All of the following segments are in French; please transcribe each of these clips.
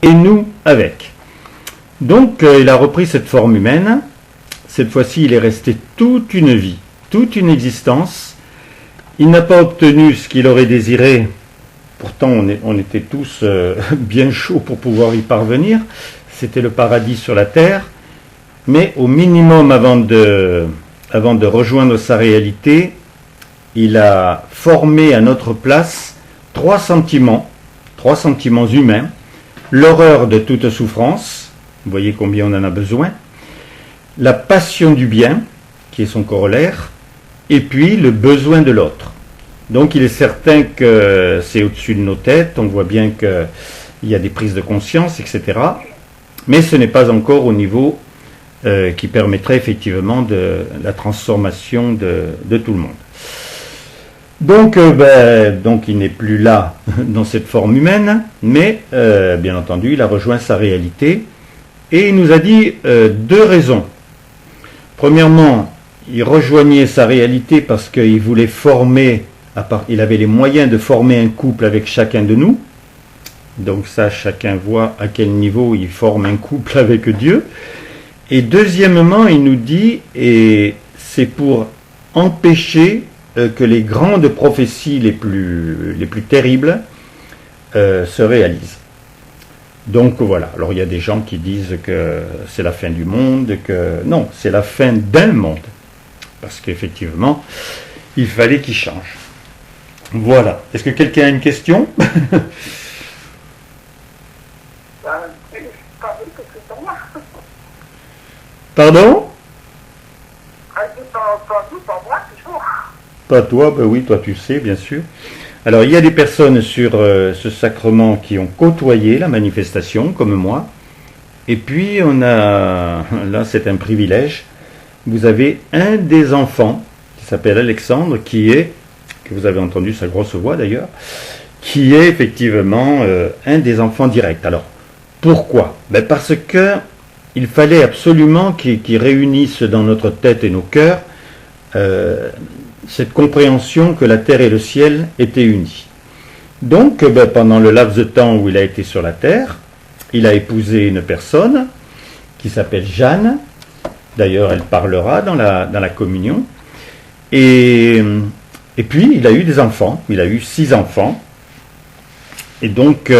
et nous avec. Donc il a repris cette forme humaine. Cette fois-ci, il est resté toute une vie, toute une existence. Il n'a pas obtenu ce qu'il aurait désiré. Pourtant, on était tous bien chauds pour pouvoir y parvenir. C'était le paradis sur la terre. Mais au minimum, avant de rejoindre sa réalité, il a formé à notre place trois sentiments humains. L'horreur de toute souffrance, vous voyez combien on en a besoin. La passion du bien, qui est son corollaire, et puis le besoin de l'autre. Donc il est certain que c'est au-dessus de nos têtes, on voit bien qu'il y a des prises de conscience, etc. Mais ce n'est pas encore au niveau qui permettrait effectivement de la transformation de tout le monde. Donc il n'est plus là dans cette forme humaine, mais bien entendu il a rejoint sa réalité et il nous a dit deux raisons. Premièrement, il rejoignait sa réalité parce qu'il voulait former, il avait les moyens de former un couple avec chacun de nous. Donc ça, chacun voit à quel niveau il forme un couple avec Dieu. Et deuxièmement, il nous dit, et c'est pour empêcher que les grandes prophéties les plus terribles se réalisent. Donc voilà, alors il y a des gens qui disent que c'est la fin du monde, que non, c'est la fin d'un monde. Parce qu'effectivement, il fallait qu'il change. Voilà. Est-ce que quelqu'un a une question? Pardon? Pas toi, ben oui, toi tu sais, bien sûr. Alors il y a des personnes sur ce sacrement qui ont côtoyé la manifestation, comme moi. Et puis on a, là c'est un privilège, vous avez un des enfants, qui s'appelle Alexandre, que vous avez entendu sa grosse voix d'ailleurs, qui est effectivement un des enfants directs. Alors, pourquoi? Ben parce que il fallait absolument qu'ils réunissent dans notre tête et nos cœurs cette compréhension que la terre et le ciel étaient unis. Donc, pendant le laps de temps où il a été sur la terre, il a épousé une personne qui s'appelle Jeanne. D'ailleurs, elle parlera dans la communion. Et puis, il a eu des enfants. Il a eu 6 enfants. Et donc,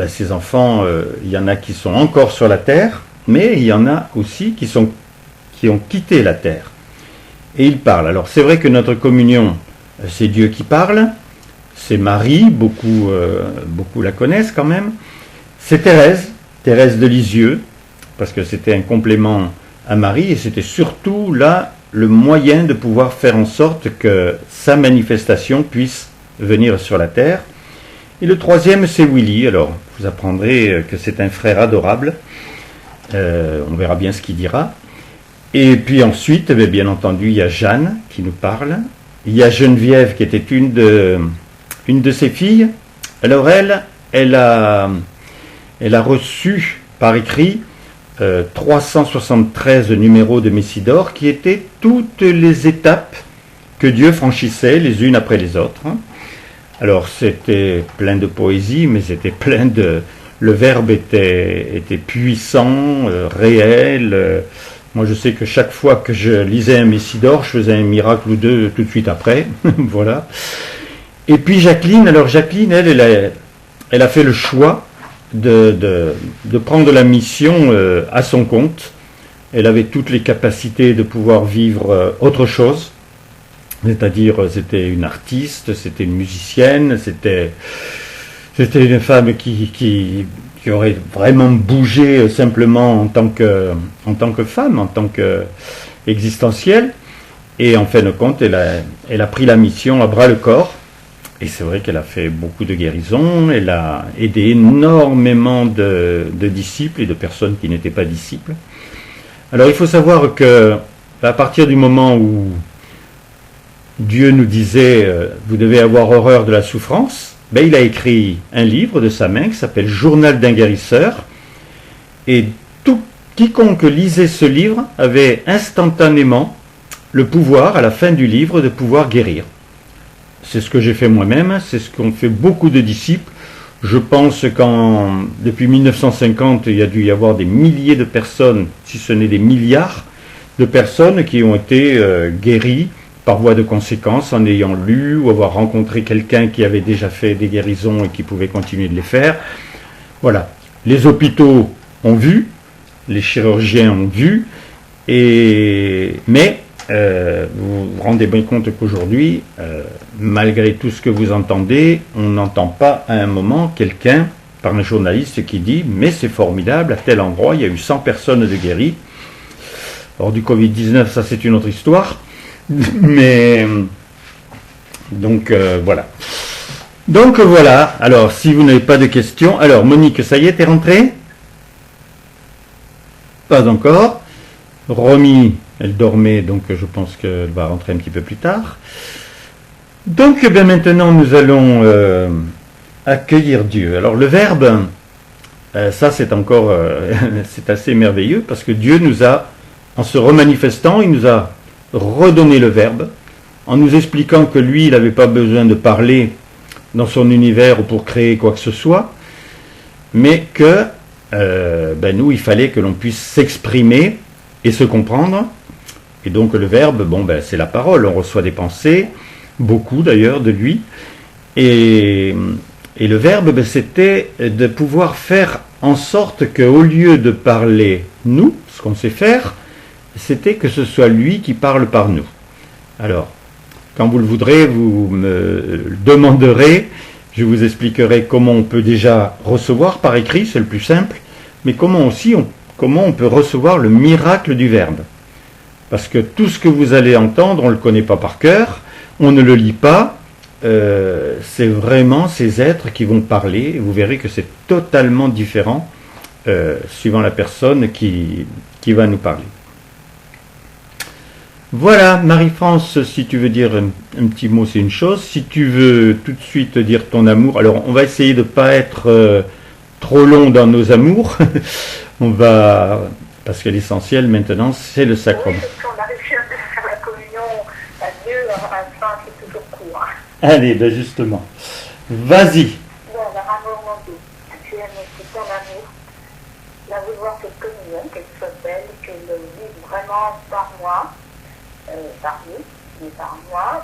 ces enfants, il y en a qui sont encore sur la terre, mais il y en a aussi qui ont quitté la terre. Et il parle. Alors, c'est vrai que notre communion, c'est Dieu qui parle. C'est Marie, beaucoup la connaissent quand même. C'est Thérèse de Lisieux, parce que c'était un complément à Marie, et c'était surtout là le moyen de pouvoir faire en sorte que sa manifestation puisse venir sur la terre. Et le troisième, c'est Willy. Alors, vous apprendrez que c'est un frère adorable. On verra bien ce qu'il dira. Et puis ensuite, bien entendu, il y a Jeanne qui nous parle. Il y a Geneviève qui était une de ses filles. Alors elle a reçu par écrit 373 numéros de Messidor qui étaient toutes les étapes que Dieu franchissait les unes après les autres. Alors c'était plein de poésie, mais c'était plein de... Le verbe était puissant, réel. Moi je sais que chaque fois que je lisais un Messidor, je faisais un miracle ou deux tout de suite après. Voilà. Et puis Jacqueline, elle a fait le choix de prendre la mission à son compte. Elle avait toutes les capacités de pouvoir vivre autre chose. C'est-à-dire, c'était une artiste, c'était une musicienne, c'était une femme qui aurait vraiment bougé simplement en tant que femme, en tant qu'existentielle. Et en fin de compte, elle a pris la mission à bras le corps. Et c'est vrai qu'elle a fait beaucoup de guérisons, elle a aidé énormément de disciples et de personnes qui n'étaient pas disciples. Alors il faut savoir que à partir du moment où Dieu nous disait vous devez avoir horreur de la souffrance, il a écrit un livre de sa main qui s'appelle Journal d'un guérisseur. Et quiconque lisait ce livre avait instantanément le pouvoir, à la fin du livre, de pouvoir guérir. C'est ce que j'ai fait moi-même, c'est ce qu'ont fait beaucoup de disciples. Je pense qu'en depuis 1950, il y a dû y avoir des milliers de personnes, si ce n'est des milliards, de personnes qui ont été guéries par voie de conséquence en ayant lu ou avoir rencontré quelqu'un qui avait déjà fait des guérisons et qui pouvait continuer de les faire. Voilà. Les hôpitaux ont vu, les chirurgiens ont vu, mais vous vous rendez bien compte qu'aujourd'hui, malgré tout ce que vous entendez, on n'entend pas à un moment quelqu'un, par un journaliste, qui dit « mais c'est formidable, à tel endroit, il y a eu 100 personnes de guéries ». Hors du Covid-19, ça c'est une autre histoire. Mais donc voilà. Donc voilà. Alors si vous n'avez pas de questions, alors Monique, ça y est, t'es rentrée? Pas encore. Romy, elle dormait, donc je pense qu'elle va rentrer un petit peu plus tard. Donc eh bien, maintenant nous allons accueillir Dieu. Alors le Verbe, ça c'est encore c'est assez merveilleux parce que Dieu nous a, en se remanifestant, il nous a redonner le Verbe, en nous expliquant que lui, il n'avait pas besoin de parler dans son univers ou pour créer quoi que ce soit, mais que nous, il fallait que l'on puisse s'exprimer et se comprendre. Et donc le Verbe, c'est la parole, on reçoit des pensées, beaucoup d'ailleurs de lui, et le Verbe, c'était de pouvoir faire en sorte qu'au lieu de parler nous, ce qu'on sait faire, c'était que ce soit lui qui parle par nous. Alors, quand vous le voudrez, vous me demanderez, je vous expliquerai comment on peut déjà recevoir par écrit, c'est le plus simple, mais comment on peut recevoir le miracle du Verbe. Parce que tout ce que vous allez entendre, on ne le connaît pas par cœur, on ne le lit pas, c'est vraiment ces êtres qui vont parler, et vous verrez que c'est totalement différent suivant la personne qui va nous parler. Voilà, Marie-France, si tu veux dire un petit mot, c'est une chose. Si tu veux tout de suite dire ton amour, alors on va essayer de ne pas être trop long dans nos amours. Parce que l'essentiel maintenant, c'est le sacrement. Oui, parce qu'on arrive à faire la communion à Dieu, à la fin, c'est toujours court. Allez, justement. Vas-y. Bon, alors, amour, mon Dieu, tu aimes aussi ton amour. La vouloir cette communion, qu'elle soit belle, qu'elle vive vraiment par moi. Par nous, mais par moi,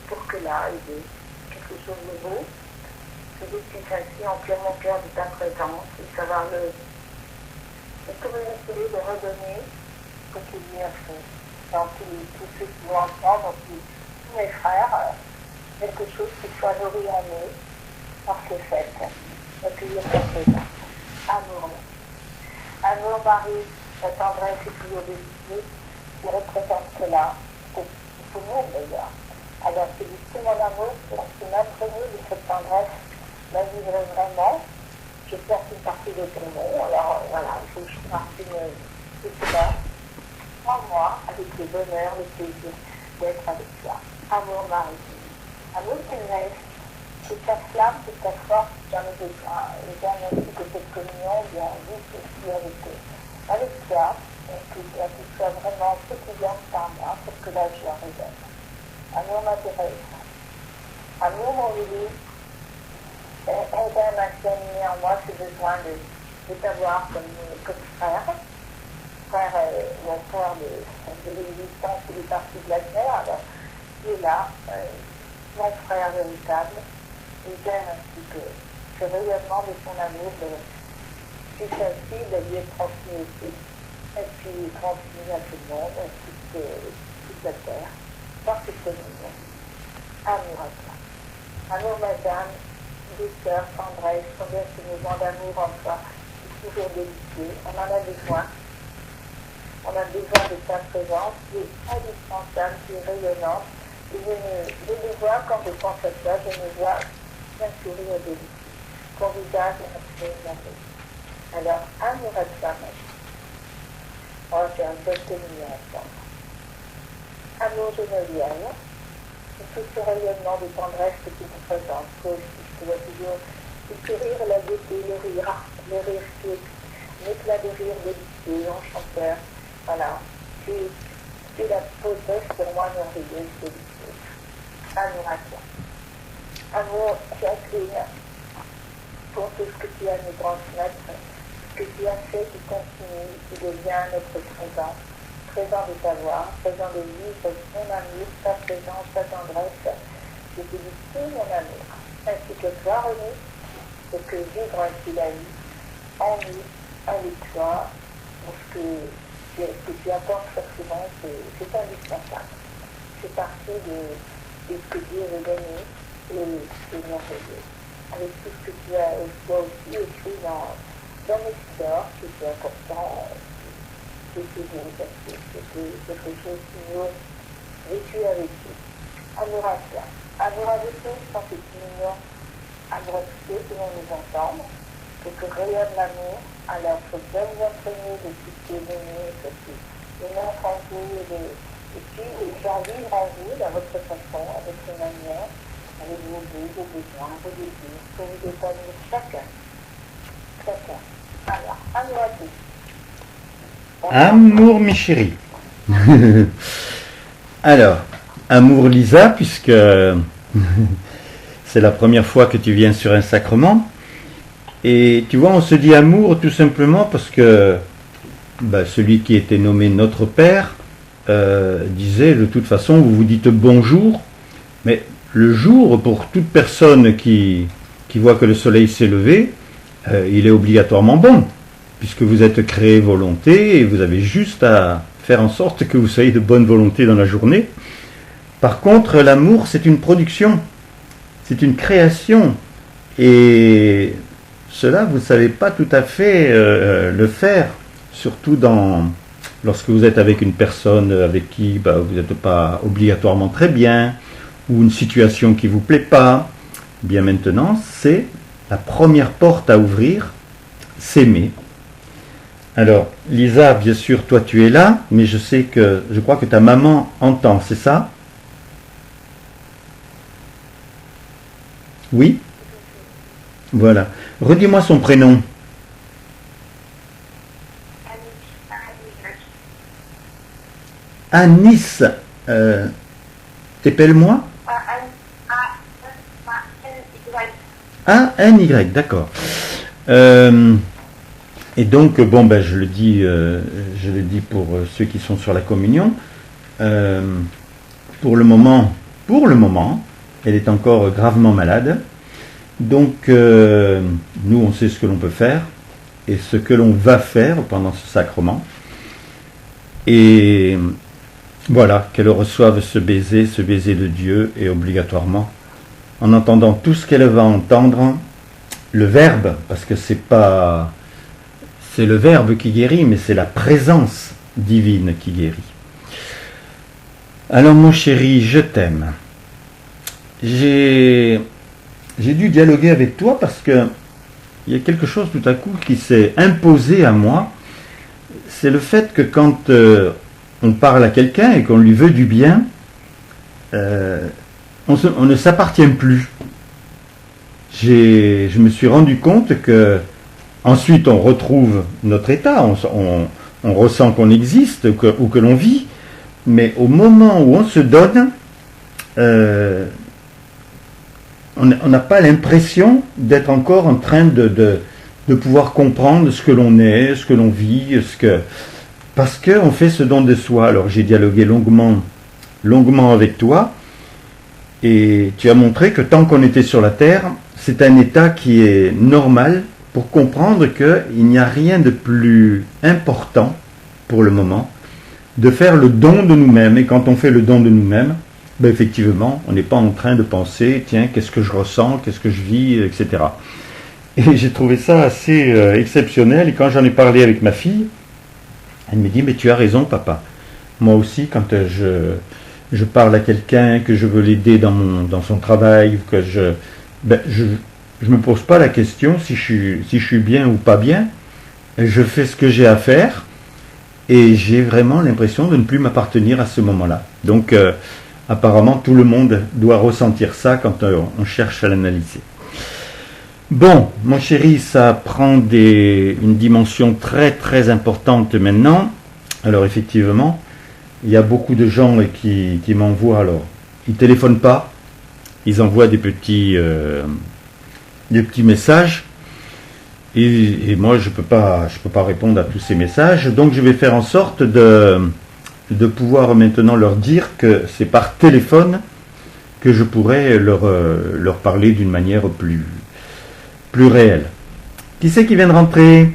pour que là, il y ait quelque chose de beau, que je puisse ainsi emplir mon cœur de ta présence et savoir le communiquer, le redonner, ce que tu lui as fait. Dans tous ceux qui vont entendre, tous mes frères, quelque chose qui soit nourri en eux par ce fait, accueillir ta présence. Amour. Amour, Marie, la tendresse est toujours décidée, qui représente cela. Tout le monde d'ailleurs. Alors c'est du tout mon amour pour m'imprégner de cette tendresse, la vivre vraiment. Je porte une partie de ton nom, alors voilà, il faut que je partie de cela en moi, avec le bonheur, le plaisir d'être avec toi. Amour Marie. Amour terrestre, c'est ta flamme, c'est ta force, j'en ai besoin. Et j'aime aussi que cette communion vient vite aussi avec toi. Et que tu sois vraiment quotidienne par moi pour que la joie résonne. Amour ma Thérèse, amour mon Lily, aide à maintenir en moi ce besoin de t'avoir comme frère mon frère de l'existence et des parties de la terre. Alors, tu es là, mon frère véritable, et j'aime un petit peu ce rayonnement de ton amour, c'est facile de lui être transmis aussi. Et puis transmis à tout le monde, à toute la terre, par cette communion. Amour à toi. Amour, madame, douceur, tendresse, combien ce mouvement d'amour en toi est toujours délicieux. On en a besoin. On a besoin de ta présence qui est indispensable, qui est rayonnante. Et je me vois, quand je pense à toi, je me vois un sourire délicieux. Ton visage est absolument beau. Alors, amour à toi, madame. Oh, j'ai un bel communion ensemble. Amour général, tout ce rayonnement de tendresse que tu me présentes, toi aussi, je te vois toujours le sourire, la beauté, le rire qui est un éclat de rire délicieux, enchanteur. Voilà, tu es la potesse pour moi merveilleuse, délicieuse. Amour à toi. Amour, Jacqueline, pour tout ce que tu as à nous transmettre, ce que tu as fait, qui continue, qui devient notre présent. Présent de savoir, présent de vivre ton amour, ta présence, ta tendresse. Je te dis tout mon amour. Ainsi que toi, René, et que vivre ainsi la vie, en nous, avec toi, parce que ce que tu apportes forcément, c'est indispensable. C'est partie de ce que Dieu veut donner et c'est merveilleux. Avec tout ce que tu as toi aussi écrit dans Messidor, qui était important, c'était beau, parce que c'était quelque chose qui nous vécu avec lui. Amour à toi. Amour à tous, quand c'est mignon. Amour à tous ceux qui vont nous entendre. Pour que rayonne l'amour, alors il faut bien vous imprégner de tout ce qui est venu, de mettre en vous et puis les faire vivre en vous, à votre façon, à votre manière, avec vos buts, vos besoins, vos désirs, pour vous épanouir chacun. Chacun. Alors, amour à tous. Amour, mes chéris. Alors, amour Lisa, puisque c'est la première fois que tu viens sur un sacrement. Et tu vois, on se dit amour tout simplement parce que celui qui était nommé notre Père disait de toute façon, vous vous dites bonjour, mais le jour, pour toute personne qui voit que le soleil s'est levé, il est obligatoirement bon, puisque vous êtes créé volonté et vous avez juste à faire en sorte que vous soyez de bonne volonté dans la journée. Par contre, l'amour, c'est une production, c'est une création, et cela, vous ne savez pas tout à fait le faire, surtout lorsque vous êtes avec une personne avec qui vous n'êtes pas obligatoirement très bien, ou une situation qui ne vous plaît pas. Bien maintenant, c'est la première porte à ouvrir, s'aimer. Alors, Lisa, bien sûr, toi tu es là, mais je crois que ta maman entend, c'est ça? Oui? Voilà. Redis-moi son prénom. Anis. Épelle-moi. A-N-Y, d'accord. Et donc, je le dis pour ceux qui sont sur la communion. Pour le moment, elle est encore gravement malade. Donc, nous, on sait ce que l'on peut faire et ce que l'on va faire pendant ce sacrement. Et voilà, qu'elle reçoive ce baiser de Dieu, et obligatoirement, en entendant tout ce qu'elle va entendre, le Verbe, parce que c'est le Verbe qui guérit, mais c'est la présence divine qui guérit. Alors, mon chéri, je t'aime. J'ai dû dialoguer avec toi parce que il y a quelque chose tout à coup qui s'est imposé à moi. C'est le fait que quand on parle à quelqu'un et qu'on lui veut du bien, on ne s'appartient plus. Je me suis rendu compte que ensuite on retrouve notre état, on ressent qu'on existe ou que l'on vit, mais au moment où on se donne, on n'a pas l'impression d'être encore en train de pouvoir comprendre ce que l'on est, ce que l'on vit, parce qu'on fait ce don de soi. Alors j'ai dialogué longuement avec toi, et tu as montré que tant qu'on était sur la terre, c'est un état qui est normal pour comprendre qu'il n'y a rien de plus important pour le moment de faire le don de nous-mêmes. Et quand on fait le don de nous-mêmes, effectivement, on n'est pas en train de penser, tiens, qu'est-ce que je ressens, qu'est-ce que je vis, etc. Et j'ai trouvé ça assez exceptionnel. Et quand j'en ai parlé avec ma fille, elle me dit, mais tu as raison, papa. Moi aussi, quand je parle à quelqu'un, que je veux l'aider dans son travail, que je me pose pas la question si je suis bien ou pas bien. Je fais ce que j'ai à faire et j'ai vraiment l'impression de ne plus m'appartenir à ce moment-là. Donc, apparemment, tout le monde doit ressentir ça quand on cherche à l'analyser. Bon, mon chéri, ça prend une dimension très très importante maintenant. Alors effectivement, il y a beaucoup de gens qui m'envoient, alors, ils ne téléphonent pas, ils envoient des petits messages. Et moi, je peux pas répondre à tous ces messages. Donc, je vais faire en sorte de pouvoir maintenant leur dire que c'est par téléphone que je pourrais leur parler d'une manière plus réelle. Qui c'est qui vient de rentrer?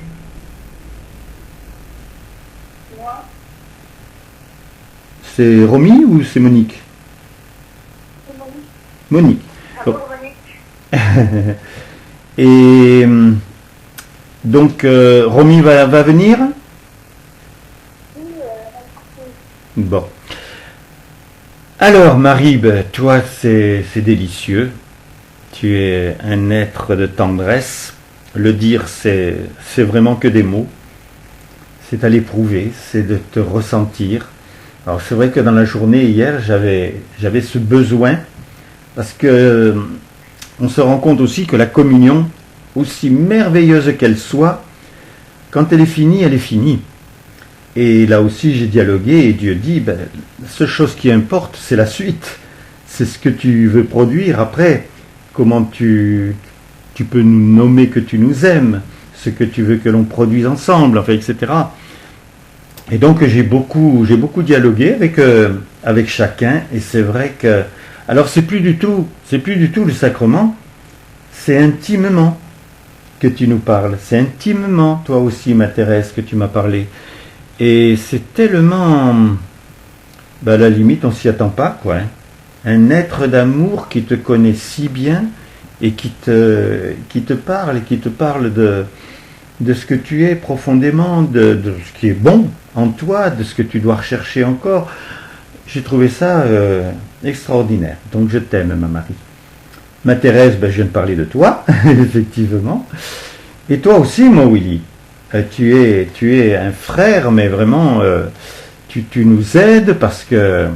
Moi, C'est Romy ou c'est Monique? c'est Monique. Monique. Bonjour Monique. Et donc, Romy va venir? Oui, Bon. Alors, Marie, ben, toi, c'est délicieux. Tu es un être de tendresse. Le dire, c'est vraiment que des mots. C'est à l'éprouver, c'est de te ressentir. Alors, c'est vrai que dans la journée hier, j'avais ce besoin, parce que on se rend compte aussi que la communion, aussi merveilleuse qu'elle soit, quand elle est finie, elle est finie. Et là aussi, j'ai dialogué et Dieu dit, ben, la seule chose qui importe, c'est la suite. C'est ce que tu veux produire après. Comment tu peux nous nommer que tu nous aimes, ce que tu veux que l'on produise ensemble, enfin, etc. Et donc, j'ai beaucoup dialogué avec chacun. Et c'est vrai que, alors, c'est plus du tout le sacrement, c'est intimement que tu nous parles. C'est intimement, toi aussi, ma Thérèse, que tu m'as parlé. Et c'est tellement, à la limite, on s'y attend pas, quoi. Hein. Un être d'amour qui te connaît si bien et qui te parle de ce que tu es profondément, de ce qui est bon en toi, de ce que tu dois rechercher encore. J'ai trouvé ça extraordinaire. Donc je t'aime, ma Marie. Ma Thérèse, je viens de parler de toi, effectivement. Et toi aussi, mon Willy. Tu es un frère, mais vraiment, tu nous aides parce que,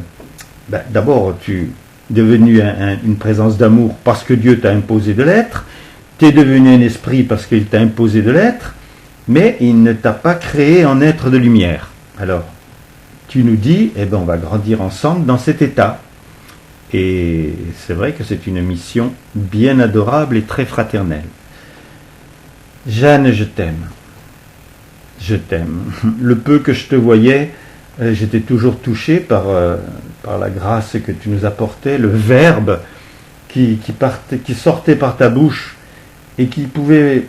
d'abord, tu es devenu une présence d'amour parce que Dieu t'a imposé de l'être, tu es devenu un esprit parce qu'il t'a imposé de l'être, mais il ne t'a pas créé en être de lumière. Alors, tu nous dis, on va grandir ensemble dans cet état. Et c'est vrai que c'est une mission bien adorable et très fraternelle. Jeanne, je t'aime. Je t'aime. Le peu que je te voyais, j'étais toujours touché par la grâce que tu nous apportais, le verbe qui sortait par ta bouche et qui pouvait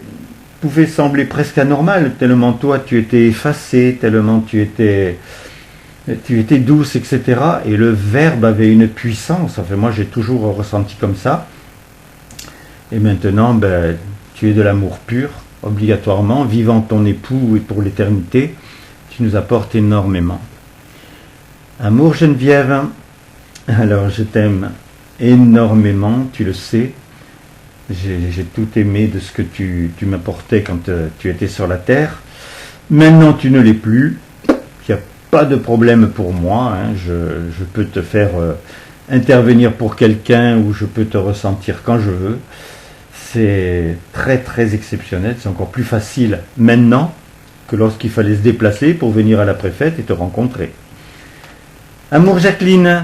sembler presque anormal, tellement toi tu étais effacé, tellement tu étais douce, etc. Et le verbe avait une puissance, enfin moi j'ai toujours ressenti comme ça. Et maintenant, tu es de l'amour pur, obligatoirement, vivant ton époux et pour l'éternité, tu nous apportes énormément. Amour Geneviève, alors je t'aime énormément, tu le sais. J'ai tout aimé de ce que tu m'apportais quand tu étais sur la terre. Maintenant tu ne l'es plus, il n'y a pas de problème pour moi, hein. Je peux te faire intervenir pour quelqu'un ou je peux te ressentir quand je veux. C'est très très exceptionnel, c'est encore plus facile maintenant que lorsqu'il fallait se déplacer pour venir à la préfète et te rencontrer. Amour Jacqueline,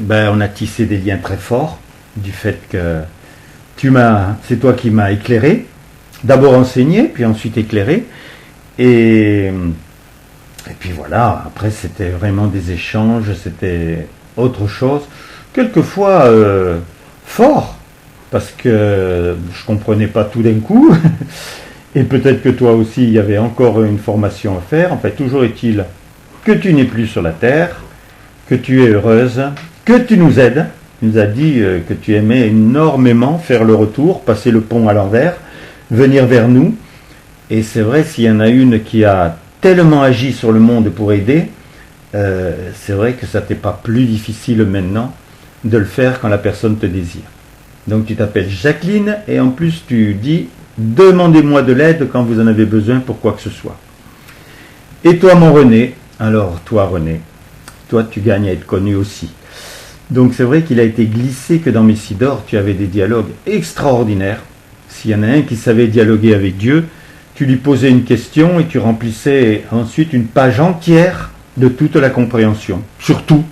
on a tissé des liens très forts du fait que c'est toi qui m'as éclairé, d'abord enseigné, puis ensuite éclairé, et puis voilà, après c'était vraiment des échanges, c'était autre chose, quelquefois fort, parce que je comprenais pas tout d'un coup, et peut-être que toi aussi il y avait encore une formation à faire. Enfin, toujours est-il que tu n'es plus sur la terre, que tu es heureuse, que tu nous aides. Tu nous as dit que tu aimais énormément faire le retour, passer le pont à l'envers, venir vers nous. Et c'est vrai, s'il y en a une qui a tellement agi sur le monde pour aider, c'est vrai que ça t'est pas plus difficile maintenant de le faire quand la personne te désire. Donc tu t'appelles Jacqueline et en plus tu dis « Demandez-moi de l'aide quand vous en avez besoin pour quoi que ce soit ». Et toi mon René, alors toi René, toi tu gagnes à être connu aussi. Donc c'est vrai qu'il a été glissé que dans Messidor, tu avais des dialogues extraordinaires. S'il y en a un qui savait dialoguer avec Dieu, tu lui posais une question et tu remplissais ensuite une page entière de toute la compréhension. Surtout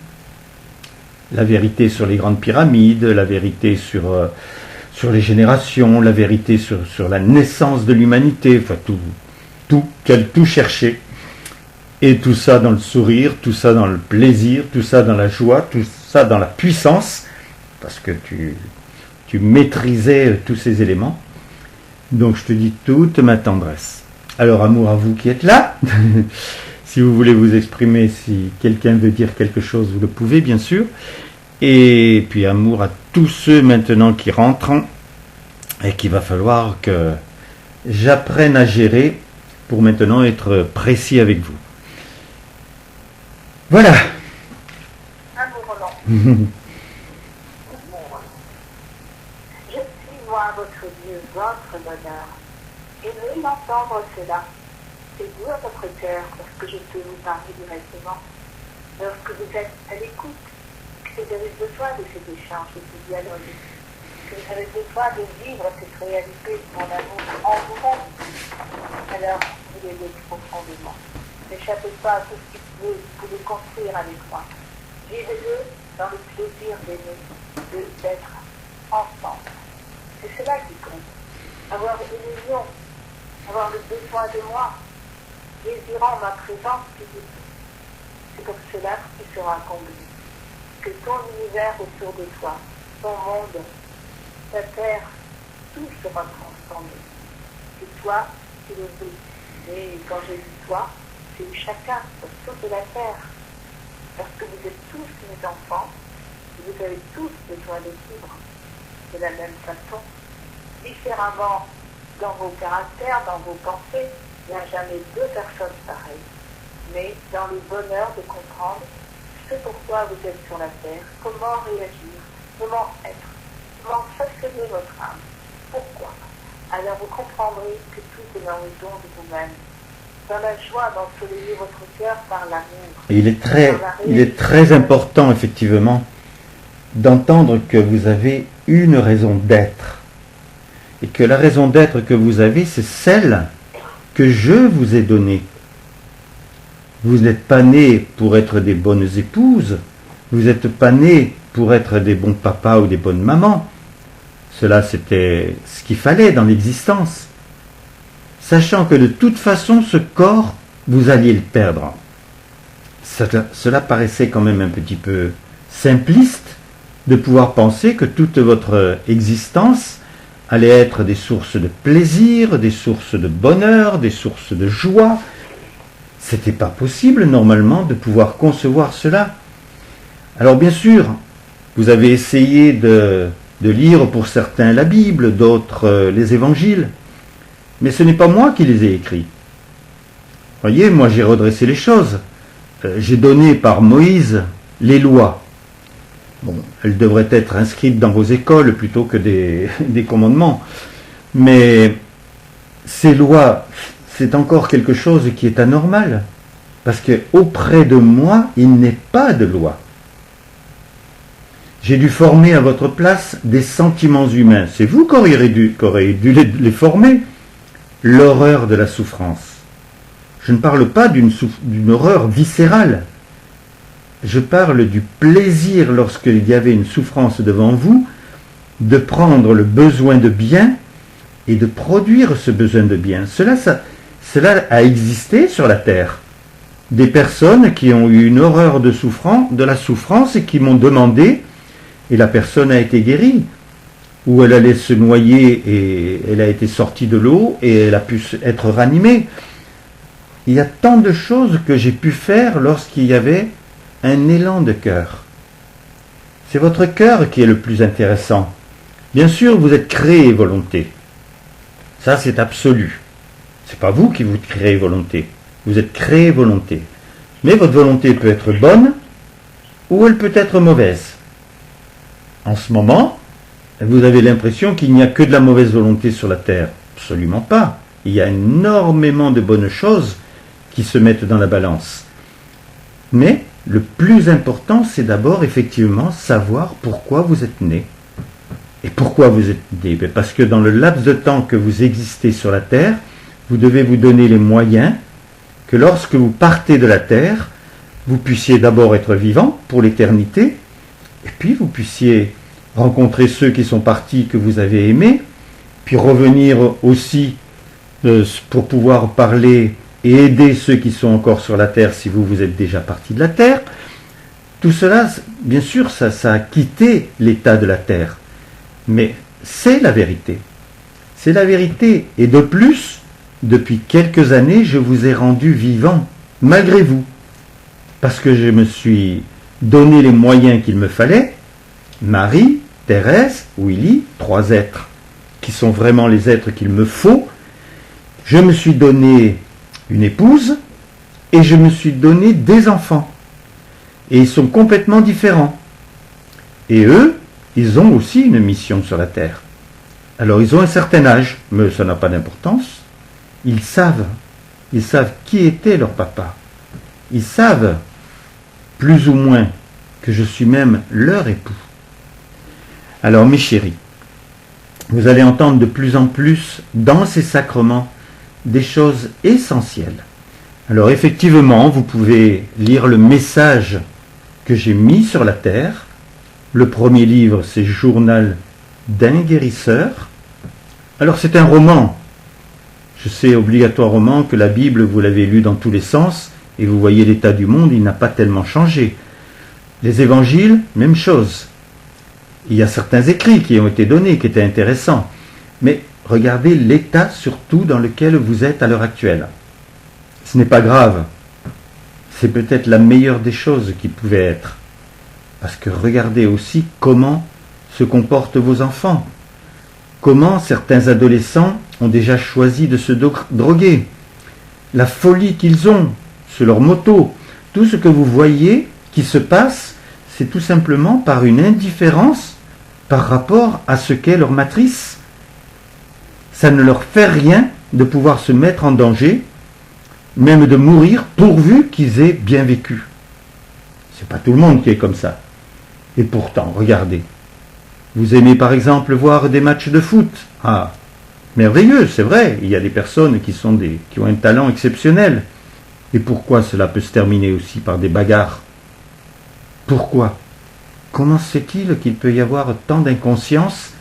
la vérité sur les grandes pyramides, la vérité sur sur les générations, la vérité sur la naissance de l'humanité, enfin tout chercher. Et tout ça dans le sourire, tout ça dans le plaisir, tout ça dans la joie, tout ça dans la puissance, parce que tu maîtrisais tous ces éléments. Donc je te dis toute ma tendresse. Alors amour à vous qui êtes là, si vous voulez vous exprimer, si quelqu'un veut dire quelque chose, vous le pouvez bien sûr. Et puis amour à tous ceux maintenant qui rentrent et qu'il va falloir que j'apprenne à gérer pour maintenant être précis avec vous. Voilà. Amour Roland. Je suis voir votre Dieu, votre bonheur. Aimez m'entendre cela. C'est doux à votre cœur lorsque je peux vous parler directement. Lorsque vous êtes à l'écoute, que vous avez besoin de cet échange, de ce dialogue, que vous avez besoin de vivre cette réalité de mon amour en vous-même. Alors, vous l'aimez profondément. N'échappez pas à tout ce qui peut vous le construire avec moi. Vivez-le dans le plaisir d'aimer, d'être ensemble. C'est cela qui compte. Avoir une union, avoir le besoin de moi, désirant ma présence physique. C'est comme cela que tu seras comblé. Que ton univers autour de toi, ton monde, ta terre, tout sera transformé. Et toi, tu le veux. Et quand j'ai dit toi, j'ai eu chacun sur toute la terre. Parce que vous êtes tous mes enfants, et vous avez tous besoin de vivre de la même façon, différemment dans vos caractères, dans vos pensées. Il n'y a jamais deux personnes pareilles. Mais dans le bonheur de comprendre ce pourquoi vous êtes sur la terre, comment réagir, comment être, comment façonner votre âme, pourquoi. Alors vous comprendrez que tout est dans le don de vous-même. Dans la joie d'ensoleiller votre cœur par l'amour. Et il est très important, effectivement, d'entendre que vous avez une raison d'être. Et que la raison d'être que vous avez, c'est celle que je vous ai donnée. Vous n'êtes pas nés pour être des bonnes épouses, vous n'êtes pas nés pour être des bons papas ou des bonnes mamans. Cela, c'était ce qu'il fallait dans l'existence. Sachant que de toute façon, ce corps, vous alliez le perdre. Cela paraissait quand même un petit peu simpliste de pouvoir penser que toute votre existence allait être des sources de plaisir, des sources de bonheur, des sources de joie. C'était pas possible normalement de pouvoir concevoir cela. Alors bien sûr, vous avez essayé de lire pour certains la Bible, d'autres les évangiles. Mais ce n'est pas moi qui les ai écrits. Voyez, moi j'ai redressé les choses. J'ai donné par Moïse les lois. Bon, elles devraient être inscrites dans vos écoles plutôt que des commandements. Mais ces lois, c'est encore quelque chose qui est anormal. Parce que auprès de moi, il n'est pas de loi. J'ai dû former à votre place des sentiments humains. C'est vous qui auriez dû les former. L'horreur de la souffrance. Je ne parle pas d'une horreur viscérale. Je parle du plaisir lorsqu'il y avait une souffrance devant vous, de prendre le besoin de bien et de produire ce besoin de bien. Cela a existé sur la terre. Des personnes qui ont eu une horreur de la souffrance et qui m'ont demandé, et la personne a été guérie, où elle allait se noyer et elle a été sortie de l'eau et elle a pu être ranimée. Il y a tant de choses que j'ai pu faire lorsqu'il y avait un élan de cœur. C'est votre cœur qui est le plus intéressant. Bien sûr, vous êtes créé volonté. Ça, c'est absolu. C'est pas vous qui vous créez volonté. Vous êtes créé volonté. Mais votre volonté peut être bonne ou elle peut être mauvaise. En ce moment, vous avez l'impression qu'il n'y a que de la mauvaise volonté sur la terre. Absolument pas. Il y a énormément de bonnes choses qui se mettent dans la balance. Mais le plus important, c'est d'abord effectivement savoir pourquoi vous êtes né. Et pourquoi vous êtes né? Parce que dans le laps de temps que vous existez sur la terre, vous devez vous donner les moyens que lorsque vous partez de la terre, vous puissiez d'abord être vivant pour l'éternité, et puis vous puissiez rencontrer ceux qui sont partis que vous avez aimés, puis revenir aussi pour pouvoir parler et aider ceux qui sont encore sur la terre si vous êtes déjà partis de la terre. Tout cela, bien sûr, ça a quitté l'état de la terre. Mais c'est la vérité. C'est la vérité. Et de plus, depuis quelques années, je vous ai rendu vivant, malgré vous. Parce que je me suis donné les moyens qu'il me fallait. Marie, Thérèse, Willy, 3 êtres qui sont vraiment les êtres qu'il me faut. Je me suis donné une épouse et je me suis donné des enfants. Et ils sont complètement différents. Et eux, ils ont aussi une mission sur la terre. Alors ils ont un certain âge, mais ça n'a pas d'importance. Ils savent qui était leur papa. Ils savent, plus ou moins, que je suis même leur époux. Alors mes chéris, vous allez entendre de plus en plus dans ces sacrements des choses essentielles. Alors effectivement, vous pouvez lire le message que j'ai mis sur la terre. Le premier livre, c'est Journal d'un guérisseur. Alors c'est un roman. Je sais obligatoirement que la Bible, vous l'avez lu dans tous les sens, et vous voyez l'état du monde, il n'a pas tellement changé. Les évangiles, même chose. Il y a certains écrits qui ont été donnés, qui étaient intéressants. Mais regardez l'état surtout dans lequel vous êtes à l'heure actuelle. Ce n'est pas grave. C'est peut-être la meilleure des choses qui pouvait être. Parce que regardez aussi comment se comportent vos enfants. Comment certains adolescents ont déjà choisi de se droguer. La folie qu'ils ont sur leur moto. Tout ce que vous voyez qui se passe, c'est tout simplement par une indifférence par rapport à ce qu'est leur matrice. Ça ne leur fait rien de pouvoir se mettre en danger, même de mourir, pourvu qu'ils aient bien vécu. C'est pas tout le monde qui est comme ça. Et pourtant, regardez. Vous aimez par exemple voir des matchs de foot. Ah, merveilleux, c'est vrai. Il y a des personnes qui ont un talent exceptionnel. Et pourquoi cela peut se terminer aussi par des bagarres? Pourquoi? Comment se fait-il qu'il peut y avoir tant d'inconscience?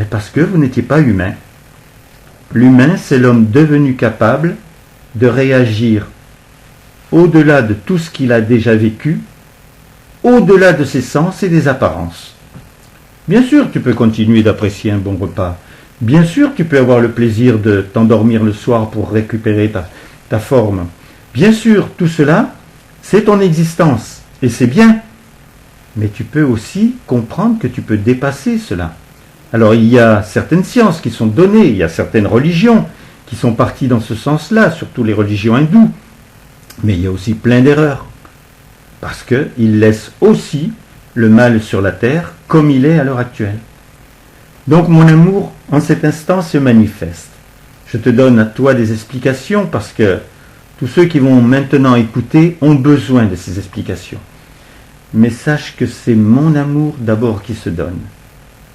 Parce que vous n'étiez pas humain. L'humain, c'est l'homme devenu capable de réagir au-delà de tout ce qu'il a déjà vécu, au-delà de ses sens et des apparences. Bien sûr, tu peux continuer d'apprécier un bon repas. Bien sûr, tu peux avoir le plaisir de t'endormir le soir pour récupérer ta forme. Bien sûr, tout cela, c'est ton existence, et c'est bien. Mais tu peux aussi comprendre que tu peux dépasser cela. Alors il y a certaines sciences qui sont données, il y a certaines religions qui sont parties dans ce sens-là, surtout les religions hindoues. Mais il y a aussi plein d'erreurs. Parce qu'ils laissent aussi le mal sur la terre comme il est à l'heure actuelle. Donc mon amour, en cet instant, se manifeste. Je te donne à toi des explications parce que tous ceux qui vont maintenant écouter ont besoin de ces explications. Mais sache que c'est mon amour d'abord qui se donne.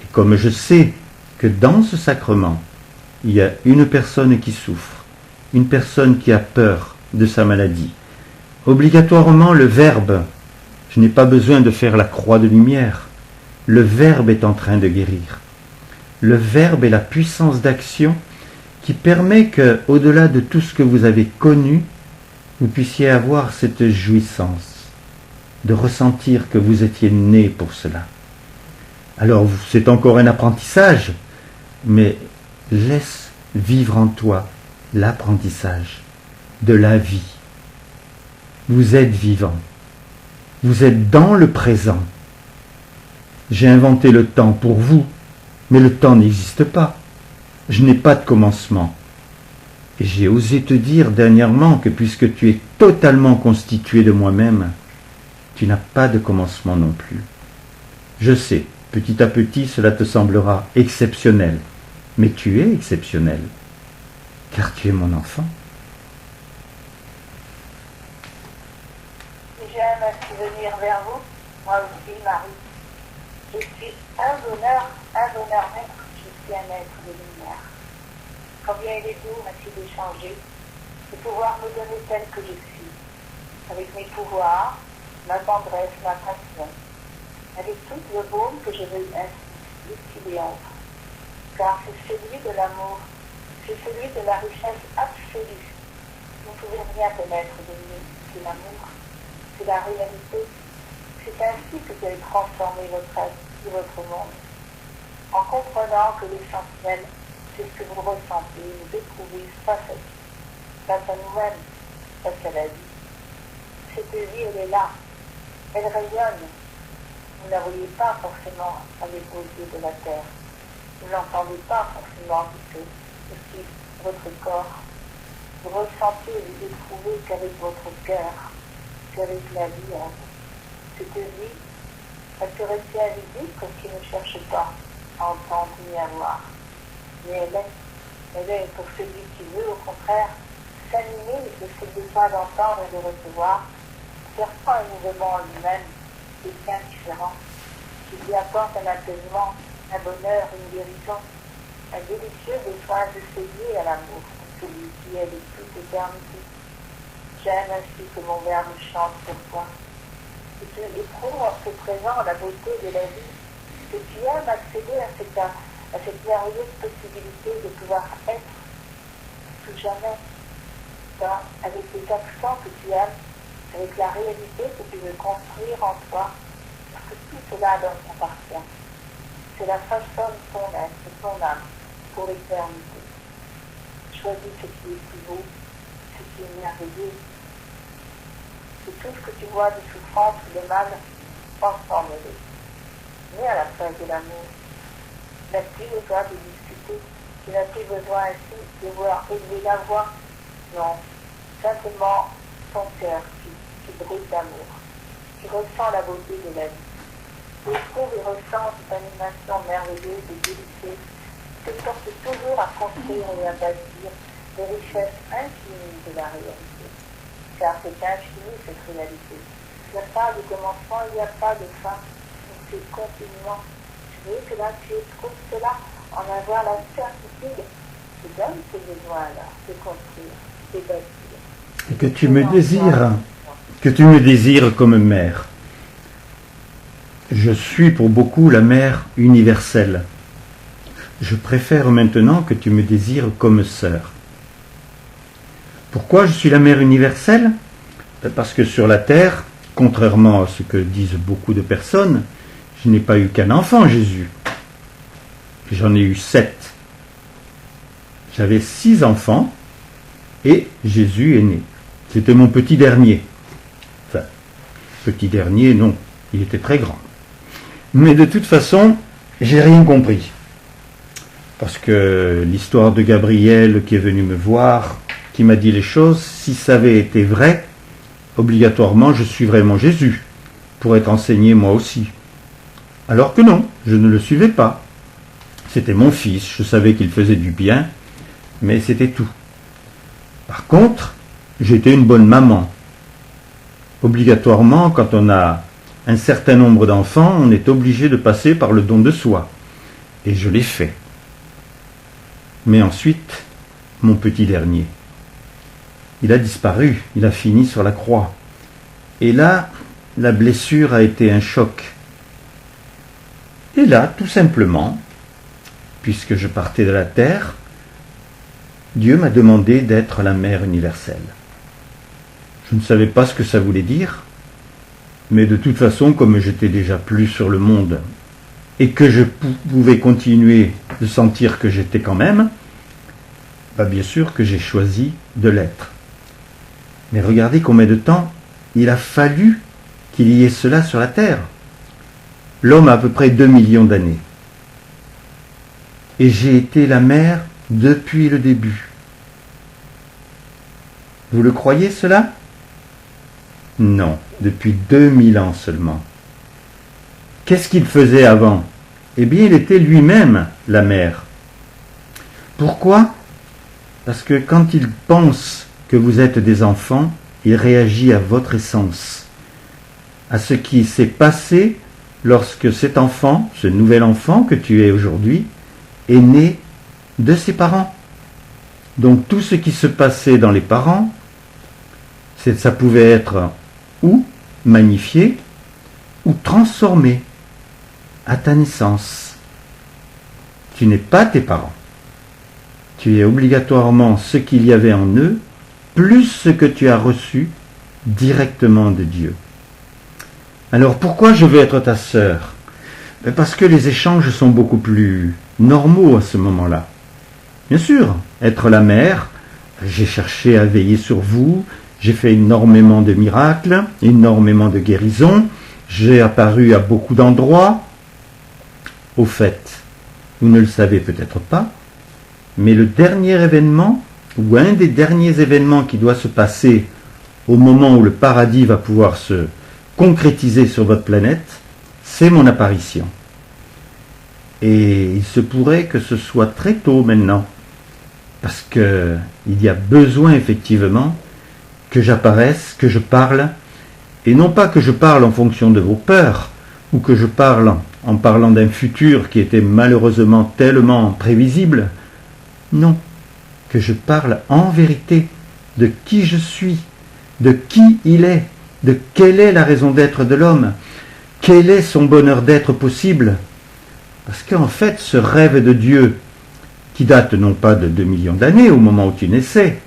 Et comme je sais que dans ce sacrement, il y a une personne qui souffre, une personne qui a peur de sa maladie, obligatoirement le Verbe, je n'ai pas besoin de faire la croix de lumière, le Verbe est en train de guérir. Le Verbe est la puissance d'action qui permet que, au-delà de tout ce que vous avez connu, vous puissiez avoir cette jouissance de ressentir que vous étiez né pour cela. Alors c'est encore un apprentissage, mais laisse vivre en toi l'apprentissage de la vie. Vous êtes vivant. Vous êtes dans le présent. J'ai inventé le temps pour vous, mais le temps n'existe pas. Je n'ai pas de commencement. Et j'ai osé te dire dernièrement que puisque tu es totalement constitué de moi-même, tu n'as pas de commencement non plus. Je sais, petit à petit, cela te semblera exceptionnel, mais tu es exceptionnel, car tu es mon enfant. J'aime ainsi venir vers vous, moi aussi, Marie. Je suis un donneur maître, je suis un être de lumière. Combien il est doux ainsi d'échanger, de pouvoir me donner tel que je suis, avec mes pouvoirs, ma tendresse, ma passion, avec tout le baume que je veux infuser. 8 qu'il est entre. Car c'est celui de l'amour, c'est celui de la richesse absolue. Vous ne pouvez rien connaître de mieux que l'amour, c'est la réalité. C'est ainsi que vous allez transformer votre être et votre monde. En comprenant que l'essentiel, c'est ce que vous ressentez, vous éprouvez face à nous-mêmes, face à la vie. Cette vie, elle est là, elle rayonne. Vous ne la voyez pas forcément avec vos yeux de la terre. Vous n'entendez pas forcément aussi votre corps. Vous ressentez et vous éprouvez qu'avec votre cœur, qu'avec la vie en vous. Cette vie, elle peut rester invisible pour qui ne cherche pas à entendre ni à voir. Mais elle est pour celui qui veut, au contraire, s'animer de ce besoin d'entendre et de recevoir, faire pas un mouvement en lui-même, qui est bien différent, qui lui apporte un apaisement, un bonheur, une guérison, un délicieux besoin de se lier à l'amour, celui qui est de toute éternité. J'aime ainsi que mon verbe chante pour toi. Et tu éprouves en ce présent la beauté de la vie, que tu aimes accéder à cette merveilleuse possibilité de pouvoir être tout jamais, avec les accents que tu aimes, avec la réalité que tu veux construire en toi, parce que tout cela leur appartient. Cela façonne ton être, ton âme, pour l'éternité. Choisis ce qui est plus beau, ce qui est merveilleux. Et tout ce que tu vois de souffrance ou de mal, transforme-le. Mets à la place de l'amour. Tu n'as plus besoin de discuter, tu n'as plus besoin ainsi de voir élever la voix. Non, simplement ton cœur qui brille d'amour, qui ressent la beauté de la vie. Tu éprouves et ressens cette animation merveilleuse et délicieuse qui te porte toujours à construire et à bâtir les richesses infinies de la réalité. Car c'est infini cette réalité. Il n'y a pas de commencement, il n'y a pas de fin. C'est continuellement. Tu veux que là tu éprouves cela, en avoir la certitude. Tu donnes ces besoins-là, de construire, de bâtir. Et que tu me désires comme mère. Je suis pour beaucoup la mère universelle. Je préfère maintenant que tu me désires comme sœur. Pourquoi je suis la mère universelle? Parce que sur la terre, contrairement à ce que disent beaucoup de personnes, je n'ai pas eu qu'un enfant, Jésus. J'en ai eu 7. J'avais 6 enfants et Jésus est né. C'était mon petit dernier. Enfin, petit dernier, non, il était très grand. Mais de toute façon, j'ai rien compris. Parce que l'histoire de Gabriel qui est venu me voir, qui m'a dit les choses, si ça avait été vrai, obligatoirement je suivrais mon Jésus, pour être enseigné moi aussi. Alors que non, je ne le suivais pas. C'était mon fils, je savais qu'il faisait du bien, mais c'était tout. Par contre, j'étais une bonne maman. Obligatoirement, quand on a un certain nombre d'enfants, on est obligé de passer par le don de soi. Et je l'ai fait. Mais ensuite, mon petit dernier, il a disparu, il a fini sur la croix. Et là, la blessure a été un choc. Et là, tout simplement, puisque je partais de la terre, Dieu m'a demandé d'être la mère universelle. Je ne savais pas ce que ça voulait dire, mais de toute façon, comme j'étais déjà plus sur le monde et que je pouvais continuer de sentir que j'étais quand même, bien sûr que j'ai choisi de l'être. Mais regardez combien de temps il a fallu qu'il y ait cela sur la terre. L'homme a à peu près 2 millions d'années. Et j'ai été la mère depuis le début. Vous le croyez cela? Non, depuis 2000 ans seulement. Qu'est-ce qu'il faisait avant? Eh bien, il était lui-même la mère. Pourquoi? Parce que quand il pense que vous êtes des enfants, il réagit à votre essence, à ce qui s'est passé lorsque cet enfant, ce nouvel enfant que tu es aujourd'hui, est né de ses parents. Donc tout ce qui se passait dans les parents, ça pouvait être ou magnifié ou transformé à ta naissance. tu n'es pas tes parents. Tu es obligatoirement ce qu'il y avait en eux, plus ce que tu as reçu directement de Dieu. Alors pourquoi je veux être ta sœur? Parce que les échanges sont beaucoup plus normaux à ce moment-là. Bien sûr, être la mère, j'ai cherché à veiller sur vous, j'ai fait énormément de miracles, énormément de guérisons, j'ai apparu à beaucoup d'endroits. Au fait, vous ne le savez peut-être pas, mais le dernier événement, ou un des derniers événements qui doit se passer au moment où le paradis va pouvoir se concrétiser sur votre planète, c'est mon apparition. Et il se pourrait que ce soit très tôt maintenant, parce qu'il y a besoin effectivement que j'apparaisse, que je parle, et non pas que je parle en fonction de vos peurs, ou que je parle en parlant d'un futur qui était malheureusement tellement prévisible. Non, que je parle en vérité de qui je suis, de qui il est, de quelle est la raison d'être de l'homme, quel est son bonheur d'être possible. Parce qu'en fait, ce rêve de Dieu, qui date non pas de 2 millions d'années au moment où tu naissais,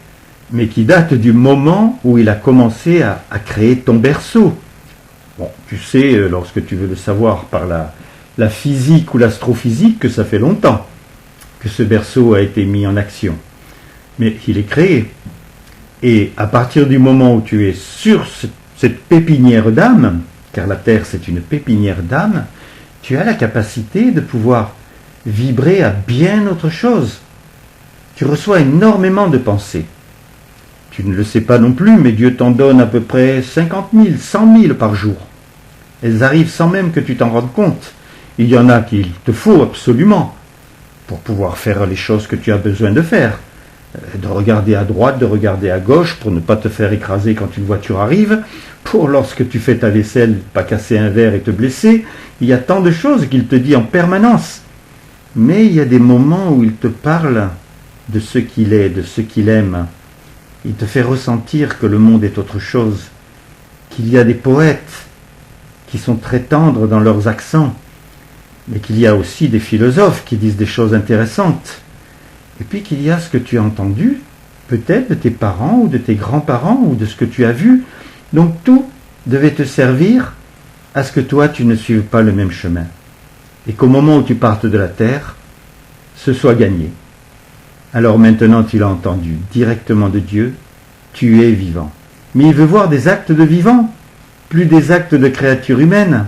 mais qui date du moment où il a commencé à créer ton berceau. Bon, tu sais, lorsque tu veux le savoir par la physique ou l'astrophysique, que ça fait longtemps que ce berceau a été mis en action. Mais il est créé. Et à partir du moment où tu es sur cette pépinière d'âme, car la Terre c'est une pépinière d'âme, tu as la capacité de pouvoir vibrer à bien autre chose. Tu reçois énormément de pensées. Tu ne le sais pas non plus, mais Dieu t'en donne à peu près 50 000, 100 000 par jour. Elles arrivent sans même que tu t'en rendes compte. Il y en a qu'il te faut absolument pour pouvoir faire les choses que tu as besoin de faire. De regarder à droite, de regarder à gauche pour ne pas te faire écraser quand une voiture arrive, pour lorsque tu fais ta vaisselle, pas casser un verre et te blesser. Il y a tant de choses qu'il te dit en permanence. Mais il y a des moments où il te parle de ce qu'il est, de ce qu'il aime. Il te fait ressentir que le monde est autre chose, qu'il y a des poètes qui sont très tendres dans leurs accents, mais qu'il y a aussi des philosophes qui disent des choses intéressantes. Et puis qu'il y a ce que tu as entendu, peut-être de tes parents ou de tes grands-parents ou de ce que tu as vu. Donc tout devait te servir à ce que toi tu ne suives pas le même chemin. Et qu'au moment où tu partes de la terre, ce soit gagné. Alors maintenant tu l'as entendu directement de Dieu, tu es vivant. Mais il veut voir des actes de vivant, plus des actes de créature humaine.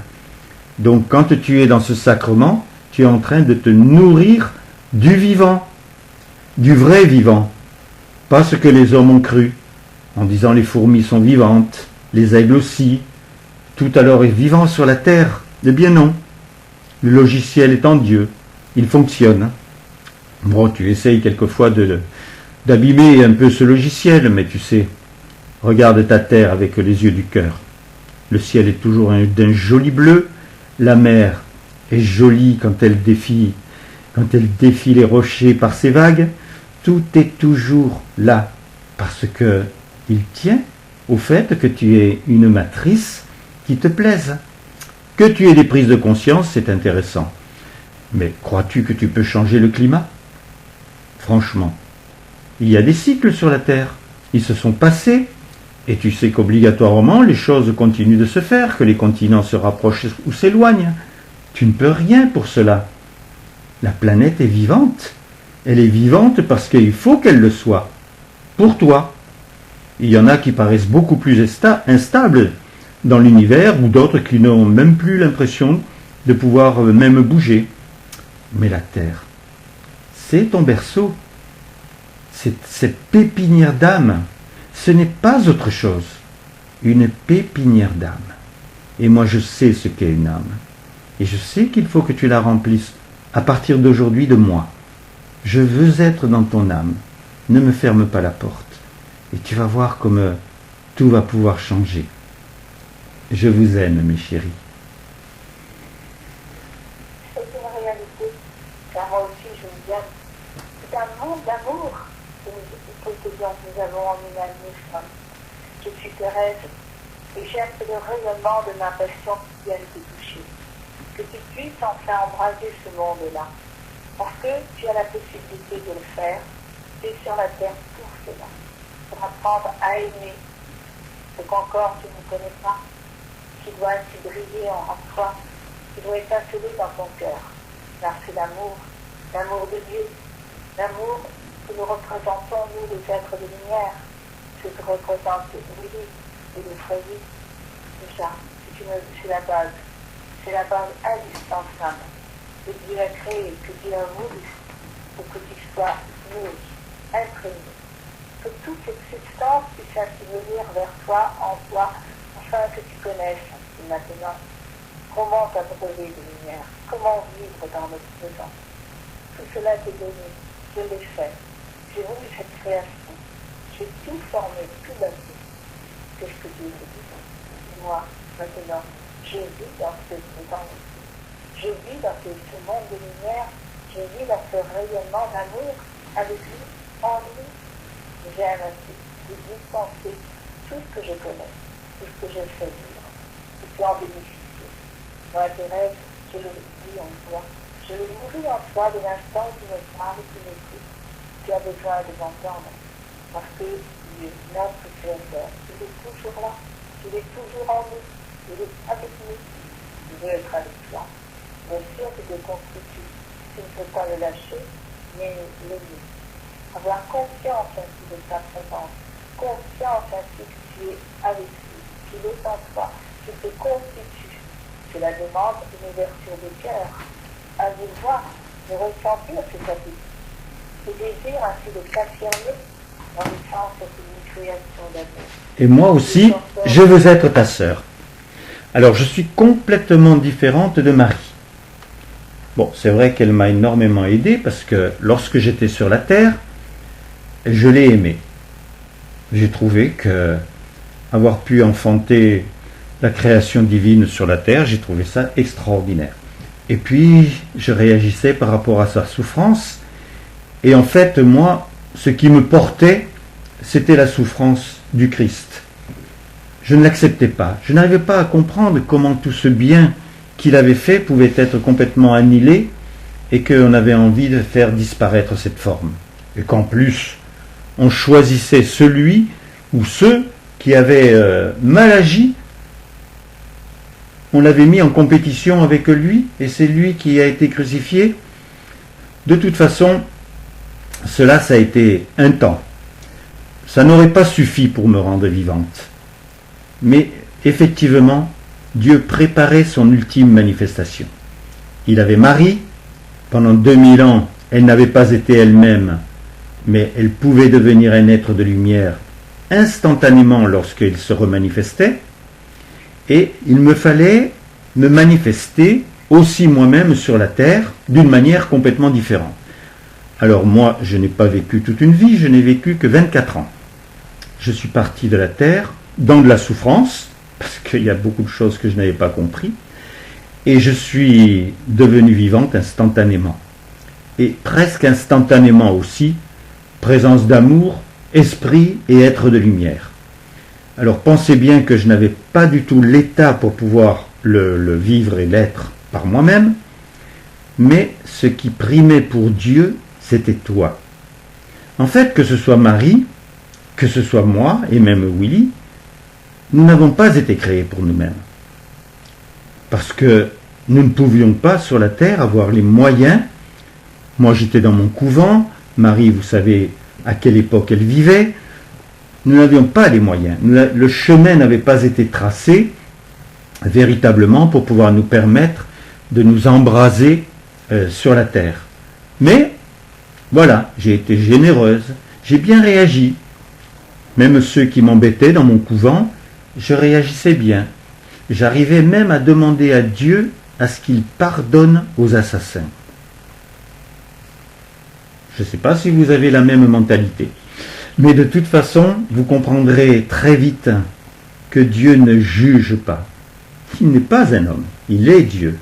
Donc quand tu es dans ce sacrement, tu es en train de te nourrir du vivant, du vrai vivant. Pas ce que les hommes ont cru, en disant les fourmis sont vivantes, les aigles aussi, tout alors est vivant sur la terre. Eh bien non, le logiciel est en Dieu, il fonctionne. Bon, tu essayes quelquefois d'abîmer un peu ce logiciel, mais tu sais, regarde ta terre avec les yeux du cœur. Le ciel est toujours d'un joli bleu, la mer est jolie quand elle défie les rochers par ses vagues. Tout est toujours là, parce que il tient au fait que tu es une matrice qui te plaise. Que tu aies des prises de conscience, c'est intéressant. Mais crois-tu que tu peux changer le climat? Franchement, il y a des cycles sur la Terre. Ils se sont passés. Et tu sais qu'obligatoirement, les choses continuent de se faire, que les continents se rapprochent ou s'éloignent. Tu ne peux rien pour cela. La planète est vivante. Elle est vivante parce qu'il faut qu'elle le soit. Pour toi. Il y en a qui paraissent beaucoup plus instables dans l'univers, ou d'autres qui n'ont même plus l'impression de pouvoir même bouger. Mais la Terre, c'est ton berceau. C'est cette pépinière d'âme. Ce n'est pas autre chose. Une pépinière d'âme. Et moi je sais ce qu'est une âme. Et je sais qu'il faut que tu la remplisses à partir d'aujourd'hui de moi. Je veux être dans ton âme. Ne me ferme pas la porte. Et tu vas voir comme tout va pouvoir changer. Je vous aime, mes chéris. C'est une réalité, car moi aussi je vous aime. C'est un monde d'amour que nous avons en humanisme. Je suis Thérèse et j'aime le rayonnement de ma passion qui vient te toucher. Que tu puisses enfin embraser ce monde-là, Parce que tu as la possibilité de le faire, tu es sur la terre pour cela, pour apprendre à aimer ce qu'encore tu ne connais pas, qui doit ainsi briller en toi, qui doit étinceler dans ton cœur. Car c'est l'amour de Dieu, l'amour que nous représentons, nous, les êtres de lumière, ce que représente Willy et le foyer. Déjà, c'est la base indispensable que Dieu a créée, que Dieu a voulu, pour que tu sois nourri, imprégné, que toute cette substance puisse ainsi venir vers toi, en toi, afin que tu connaisses maintenant comment t'abreuver de lumière, comment vivre dans le présent. Tout cela t'est donné, je l'ai fait, j'ai voulu cette création, j'ai tout formé, tout bâti. C'est ce que Dieu me dit. Et moi, maintenant, je vis dans ce présent. Je vis dans ce monde de lumière, je vis dans ce rayonnement d'amour avec lui, en lui. J'aime ainsi de dispenser tout ce que je connais, tout ce que je fais vivre, et puis en bénéficier. Moi, Thérèse, je le vis en toi, je le nourris en toi de l'instant où tu me parles, tu m'écoutes, tu as besoin de m'entendre, parce que Dieu, notre Créateur, il est toujours là, il est toujours en nous, il est avec nous, il veut être avec toi. Bien sûr, tu te constitues, tu ne peux pas le lâcher, mais l'aimer. Avoir confiance ainsi de ta présence, confiance ainsi que tu es avec lui, qu'il est en toi, qu'il te constitue. Cela demande une ouverture de cœur, à vouloir, de ressentir cet appétit, et désir ainsi de s'affirmer dans le sens d'une création d'amour. Et moi aussi, je veux être ta sœur. Alors, je suis complètement différente de Marie. Bon, c'est vrai qu'elle m'a énormément aidé parce que lorsque j'étais sur la terre, je l'ai aimée. J'ai trouvé que avoir pu enfanter la création divine sur la terre, j'ai trouvé ça extraordinaire. Et puis, je réagissais par rapport à sa souffrance. Et en fait, moi, ce qui me portait, c'était la souffrance du Christ. Je ne l'acceptais pas. Je n'arrivais pas à comprendre comment tout ce bien qu'il avait fait pouvait être complètement annihilé et qu'on avait envie de faire disparaître cette forme. Et qu'en plus, on choisissait celui ou ceux qui avaient mal agi, on l'avait mis en compétition avec lui et c'est lui qui a été crucifié. De toute façon, cela, ça a été un temps. Ça n'aurait pas suffi pour me rendre vivante. Mais effectivement, Dieu préparait son ultime manifestation. Il avait Marie, pendant 2000 ans, elle n'avait pas été elle-même, mais elle pouvait devenir un être de lumière instantanément lorsqu'il se remanifestait, et il me fallait me manifester aussi moi-même sur la terre d'une manière complètement différente. Alors moi, je n'ai pas vécu toute une vie, je n'ai vécu que 24 ans. Je suis parti de la terre dans de la souffrance, parce qu'il y a beaucoup de choses que je n'avais pas compris, et je suis devenu vivante instantanément. Et presque instantanément aussi, présence d'amour, esprit et être de lumière. Alors pensez bien que je n'avais pas du tout l'état pour pouvoir le vivre et l'être par moi-même, mais ce qui primait pour Dieu, c'était toi. En fait, que ce soit Marie, que ce soit moi, et même Willy, nous n'avons pas été créés pour nous-mêmes. Parce que nous ne pouvions pas sur la terre avoir les moyens. Moi j'étais dans mon couvent, Marie, vous savez à quelle époque elle vivait. Nous n'avions pas les moyens. Le chemin n'avait pas été tracé véritablement pour pouvoir nous permettre de nous embraser sur la terre. Mais voilà, j'ai été généreuse, j'ai bien réagi. Même ceux qui m'embêtaient dans mon couvent, je réagissais bien. J'arrivais même à demander à Dieu à ce qu'il pardonne aux assassins. Je ne sais pas si vous avez la même mentalité. Mais de toute façon, vous comprendrez très vite que Dieu ne juge pas. Il n'est pas un homme, il est Dieu.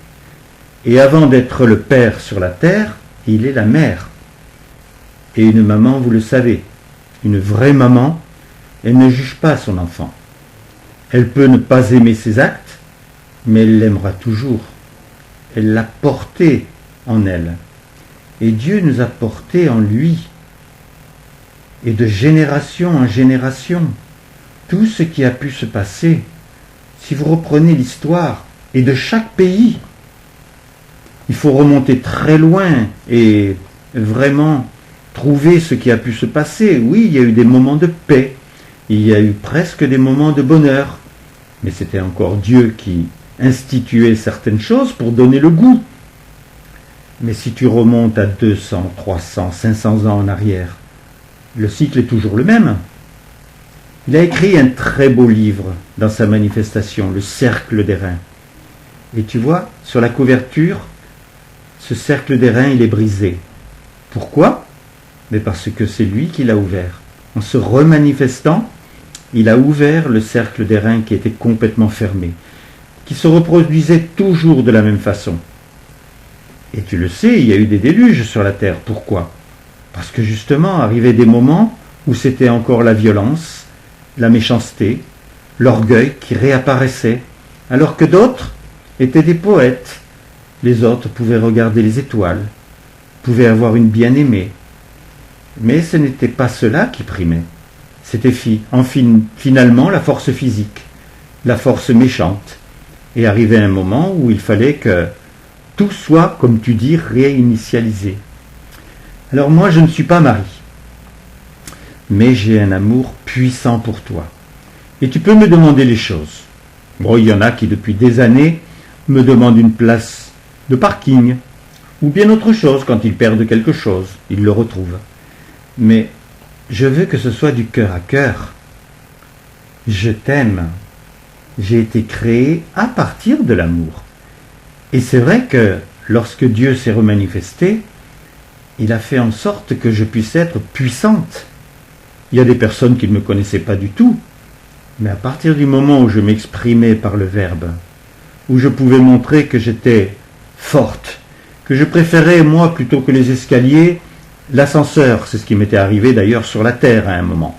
Et avant d'être le Père sur la terre, il est la mère. Et une maman, vous le savez, une vraie maman, elle ne juge pas son enfant. Elle peut ne pas aimer ses actes, mais elle l'aimera toujours. Elle l'a porté en elle. Et Dieu nous a portés en lui. Et de génération en génération, tout ce qui a pu se passer, si vous reprenez l'histoire, et de chaque pays, il faut remonter très loin et vraiment trouver ce qui a pu se passer. Oui, il y a eu des moments de paix, il y a eu presque des moments de bonheur, mais c'était encore Dieu qui instituait certaines choses pour donner le goût. Mais si tu remontes à 200, 300, 500 ans en arrière, le cycle est toujours le même. Il a écrit un très beau livre dans sa manifestation, Le Cercle d'airain. Et tu vois, sur la couverture, ce cercle d'airain, il est brisé. Pourquoi? Mais parce que c'est lui qui l'a ouvert. En se remanifestant, il a ouvert le cercle d'airain qui était complètement fermé, qui se reproduisait toujours de la même façon. Et tu le sais, il y a eu des déluges sur la terre. Pourquoi? Parce que justement, arrivaient des moments où c'était encore la violence, la méchanceté, l'orgueil qui réapparaissait, alors que d'autres étaient des poètes. Les autres pouvaient regarder les étoiles, pouvaient avoir une bien-aimée. Mais ce n'était pas cela qui primait. C'était finalement la force physique, la force méchante. Et arrivait un moment où il fallait que tout soit, comme tu dis, réinitialisé. Alors moi, je ne suis pas marié, mais j'ai un amour puissant pour toi. Et tu peux me demander les choses. Bon, il y en a qui, depuis des années, me demandent une place de parking, ou bien autre chose quand ils perdent quelque chose, ils le retrouvent. Mais je veux que ce soit du cœur à cœur. Je t'aime. J'ai été créé à partir de l'amour. Et c'est vrai que lorsque Dieu s'est remanifesté, il a fait en sorte que je puisse être puissante. Il y a des personnes qui ne me connaissaient pas du tout, mais à partir du moment où je m'exprimais par le verbe, où je pouvais montrer que j'étais forte, que je préférais, moi, plutôt que les escaliers, l'ascenseur. C'est ce qui m'était arrivé d'ailleurs sur la terre à un moment.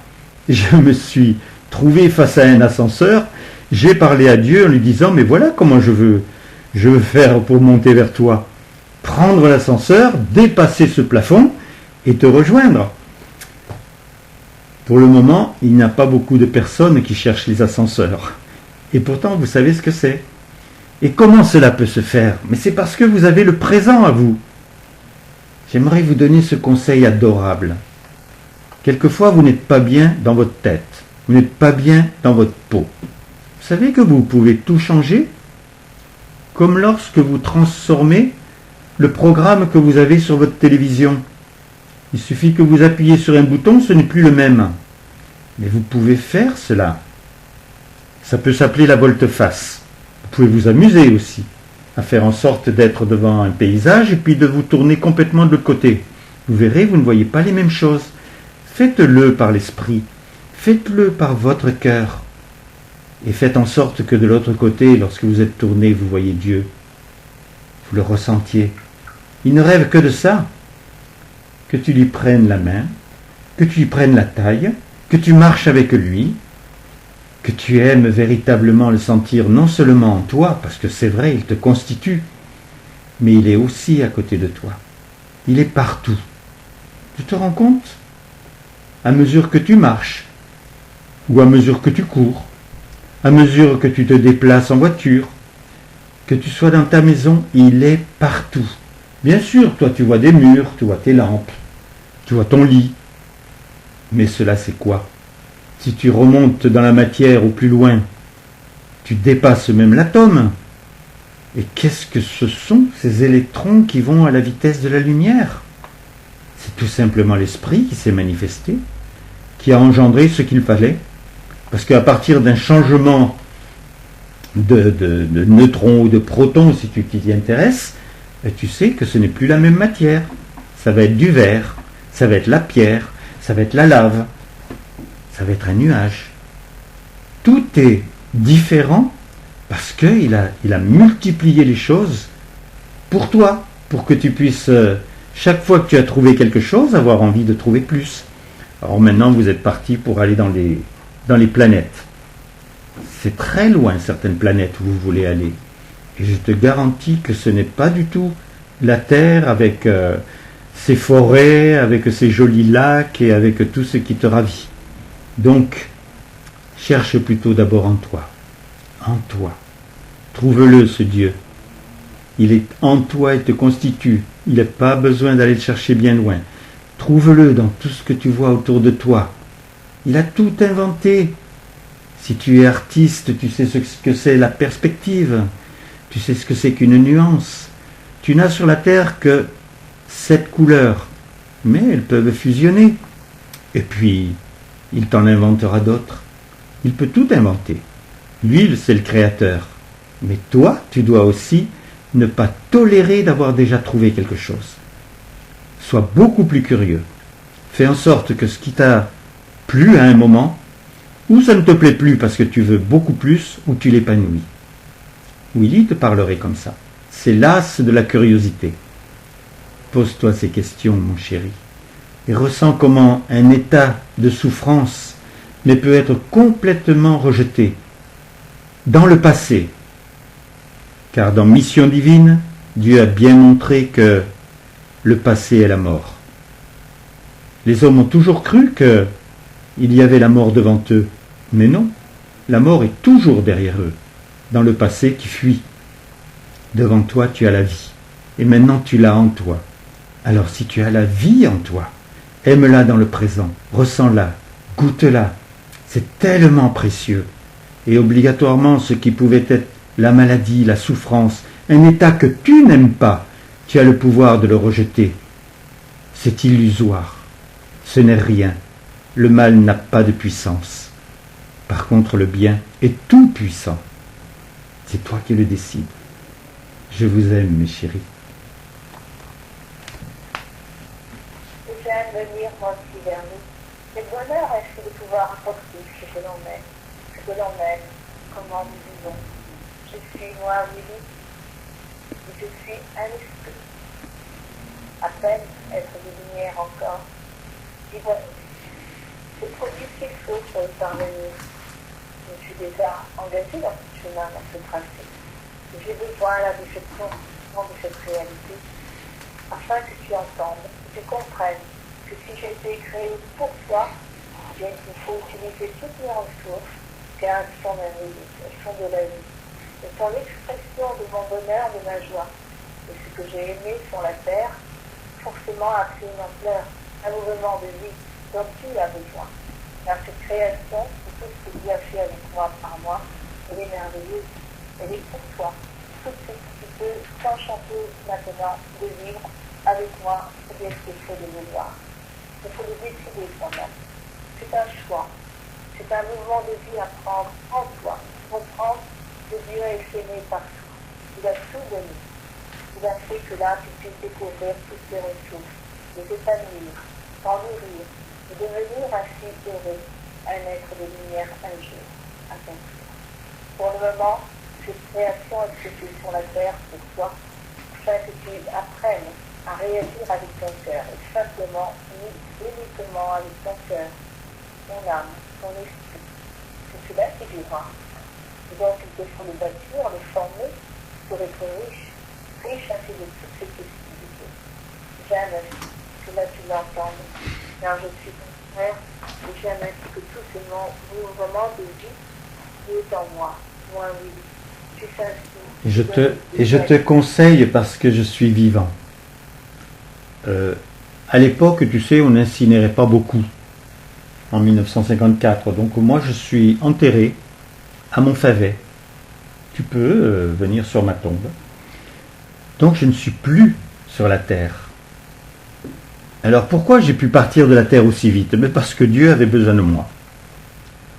Je me suis trouvé face à un ascenseur, j'ai parlé à Dieu en lui disant, mais voilà comment je veux faire pour monter vers toi. Prendre l'ascenseur, dépasser ce plafond et te rejoindre. Pour le moment, il n'y a pas beaucoup de personnes qui cherchent les ascenseurs. Et pourtant, vous savez ce que c'est. Et comment cela peut se faire? Mais c'est parce que vous avez le présent à vous. J'aimerais vous donner ce conseil adorable. Quelquefois, vous n'êtes pas bien dans votre tête. Vous n'êtes pas bien dans votre peau. Vous savez que vous pouvez tout changer? Comme lorsque vous transformez le programme que vous avez sur votre télévision. Il suffit que vous appuyez sur un bouton, ce n'est plus le même. Mais vous pouvez faire cela. Ça peut s'appeler la volte-face. Vous pouvez vous amuser aussi à faire en sorte d'être devant un paysage et puis de vous tourner complètement de l'autre côté. Vous verrez, vous ne voyez pas les mêmes choses. Faites-le par l'esprit. Faites-le par votre cœur. Et faites en sorte que de l'autre côté, lorsque vous êtes tourné, vous voyez Dieu. Vous le ressentiez. Il ne rêve que de ça. Que tu lui prennes la main, que tu lui prennes la taille, que tu marches avec lui, que tu aimes véritablement le sentir non seulement en toi, parce que c'est vrai, il te constitue, mais il est aussi à côté de toi. Il est partout. Tu te rends compte? À mesure que tu marches, ou à mesure que tu cours, à mesure que tu te déplaces en voiture, que tu sois dans ta maison, il est partout. Bien sûr, toi tu vois des murs, tu vois tes lampes, tu vois ton lit. Mais cela c'est quoi? Si tu remontes dans la matière au plus loin, tu dépasses même l'atome. Et qu'est-ce que ce sont ces électrons qui vont à la vitesse de la lumière? C'est tout simplement l'esprit qui s'est manifesté, qui a engendré ce qu'il fallait. Parce qu'à partir d'un changement de neutrons ou de protons, si tu t'y intéresses, tu sais que ce n'est plus la même matière. Ça va être du verre, ça va être la pierre, ça va être la lave, ça va être un nuage. Tout est différent parce qu'il a multiplié les choses pour toi, pour que tu puisses, chaque fois que tu as trouvé quelque chose, avoir envie de trouver plus. Alors maintenant, vous êtes parti pour aller dans les planètes. C'est très loin certaines planètes où vous voulez aller. Et je te garantis que ce n'est pas du tout la Terre avec ces forêts, avec ces jolis lacs et avec tout ce qui te ravit. Donc, cherche plutôt d'abord en toi. En toi. Trouve-le, ce Dieu. Il est en toi et te constitue. Il n'a pas besoin d'aller le chercher bien loin. Trouve-le dans tout ce que tu vois autour de toi. Il a tout inventé. Si tu es artiste, tu sais ce que c'est la perspective. Tu sais ce que c'est qu'une nuance. Tu n'as sur la terre que 7 couleurs, mais elles peuvent fusionner. Et puis, il t'en inventera d'autres. Il peut tout inventer. Lui, c'est le créateur. Mais toi, tu dois aussi ne pas tolérer d'avoir déjà trouvé quelque chose. Sois beaucoup plus curieux. Fais en sorte que ce qui t'a plu à un moment, ou ça ne te plaît plus parce que tu veux beaucoup plus, ou tu l'épanouis. Willy te parlerait comme ça. C'est l'as de la curiosité. Pose-toi ces questions, mon chéri, et ressens comment un état de souffrance ne peut être complètement rejeté dans le passé. Car dans Mission divine, Dieu a bien montré que le passé est la mort. Les hommes ont toujours cru qu'il y avait la mort devant eux, mais non, la mort est toujours derrière eux, dans le passé qui fuit. Devant toi, tu as la vie, et maintenant tu l'as en toi. Alors si tu as la vie en toi, aime-la dans le présent, ressens-la, goûte-la. C'est tellement précieux. Et obligatoirement, ce qui pouvait être la maladie, la souffrance, un état que tu n'aimes pas, tu as le pouvoir de le rejeter. C'est illusoire. Ce n'est rien. Le mal n'a pas de puissance. Par contre, le bien est tout puissant. C'est toi qui le décides. Je vous aime, mes chéris. J'aime venir moi aussi vers nous. Le bonheur est de pouvoir apporter ce que l'on aime, comment nous vivons. Je suis moi, Willy, et je suis un esprit. À peine être de lumière encore. Et voilà, je produis ce qu'il faut pour y parvenir. Je suis déjà engagée dans ce chemin, dans ce tracé. J'ai besoin là de cette compréhension de cette réalité, afin que tu entendes, que tu comprennes que si j'ai été créée pour toi, bien qu'il faut utiliser toutes mes ressources, car elles sont merveilleuses, elles sont de la vie. Elles sont l'expression de mon bonheur, de ma joie. Et ce que j'ai aimé sur la terre, forcément a pris une ampleur, un mouvement de vie dont tu as besoin. Car cette création, c'est tout ce que Dieu a fait avec moi par moi, elle est merveilleuse. Elle est pour toi. Tout ce que tu peux t'enchanter maintenant de vivre avec moi, c'est bien ce qu'il faut de vouloir. Il faut le décider toi-même. C'est un choix. C'est un mouvement de vie à prendre en toi. Comprendre que Dieu est aimé partout. Il a tout donné. Il a fait que là, tu puisses découvrir toutes tes ressources, les épanouir, t'en nourrir, et devenir ainsi heureux, un être de lumière un jour, à ton tour. Pour le moment, cette création est ce que tu es sur la terre pour toi, afin que tu apprennes à réagir avec ton cœur, et simplement, uniquement avec ton cœur, ton âme, ton esprit. C'est cela qui vivra. Et donc, il te faut le bâtir, le former, pour être riche ainsi de toutes ces possibilités. J'aime que là tu l'entendes, car je suis ton frère, et j'aime ainsi que tout ce mouvement de vie qui est en moi, oui. Tu sais Et je te conseille parce que je suis vivant. À l'époque, tu sais, on n'incinérait pas beaucoup en 1954. Donc moi, je suis enterré à Montfavet. Tu peux venir sur ma tombe. Donc je ne suis plus sur la terre. Alors pourquoi j'ai pu partir de la terre aussi vite? Mais parce que Dieu avait besoin de moi.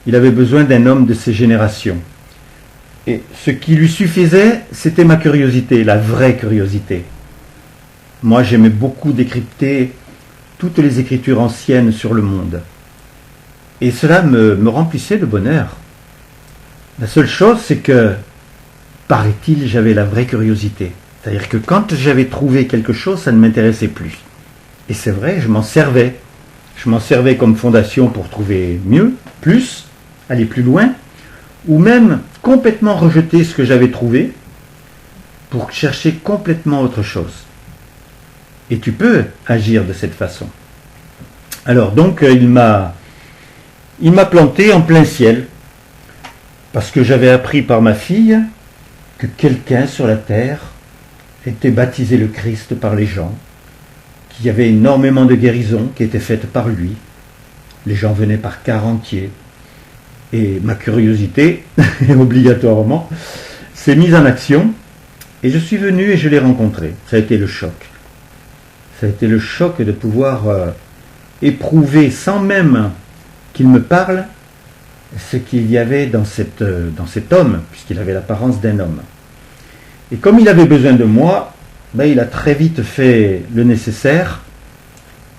Il avait besoin d'un homme de ses générations. Et ce qui lui suffisait, c'était ma curiosité, la vraie curiosité. Moi, j'aimais beaucoup décrypter toutes les écritures anciennes sur le monde. Et cela me remplissait de bonheur. La seule chose, c'est que, paraît-il, j'avais la vraie curiosité. C'est-à-dire que quand j'avais trouvé quelque chose, ça ne m'intéressait plus. Et c'est vrai, je m'en servais. Je m'en servais comme fondation pour trouver mieux, plus, aller plus loin, ou même complètement rejeter ce que j'avais trouvé pour chercher complètement autre chose. Et tu peux agir de cette façon. Alors donc il m'a planté en plein ciel, parce que j'avais appris par ma fille que quelqu'un sur la terre était baptisé le Christ par les gens, qu'il y avait énormément de guérisons qui étaient faites par lui. Les gens venaient par quart entier. Et ma curiosité, obligatoirement, s'est mise en action. Et je suis venu et je l'ai rencontré. Ça a été le choc. Ça a été le choc de pouvoir éprouver, sans même qu'il me parle, ce qu'il y avait dans cet homme, puisqu'il avait l'apparence d'un homme. Et comme il avait besoin de moi, il a très vite fait le nécessaire.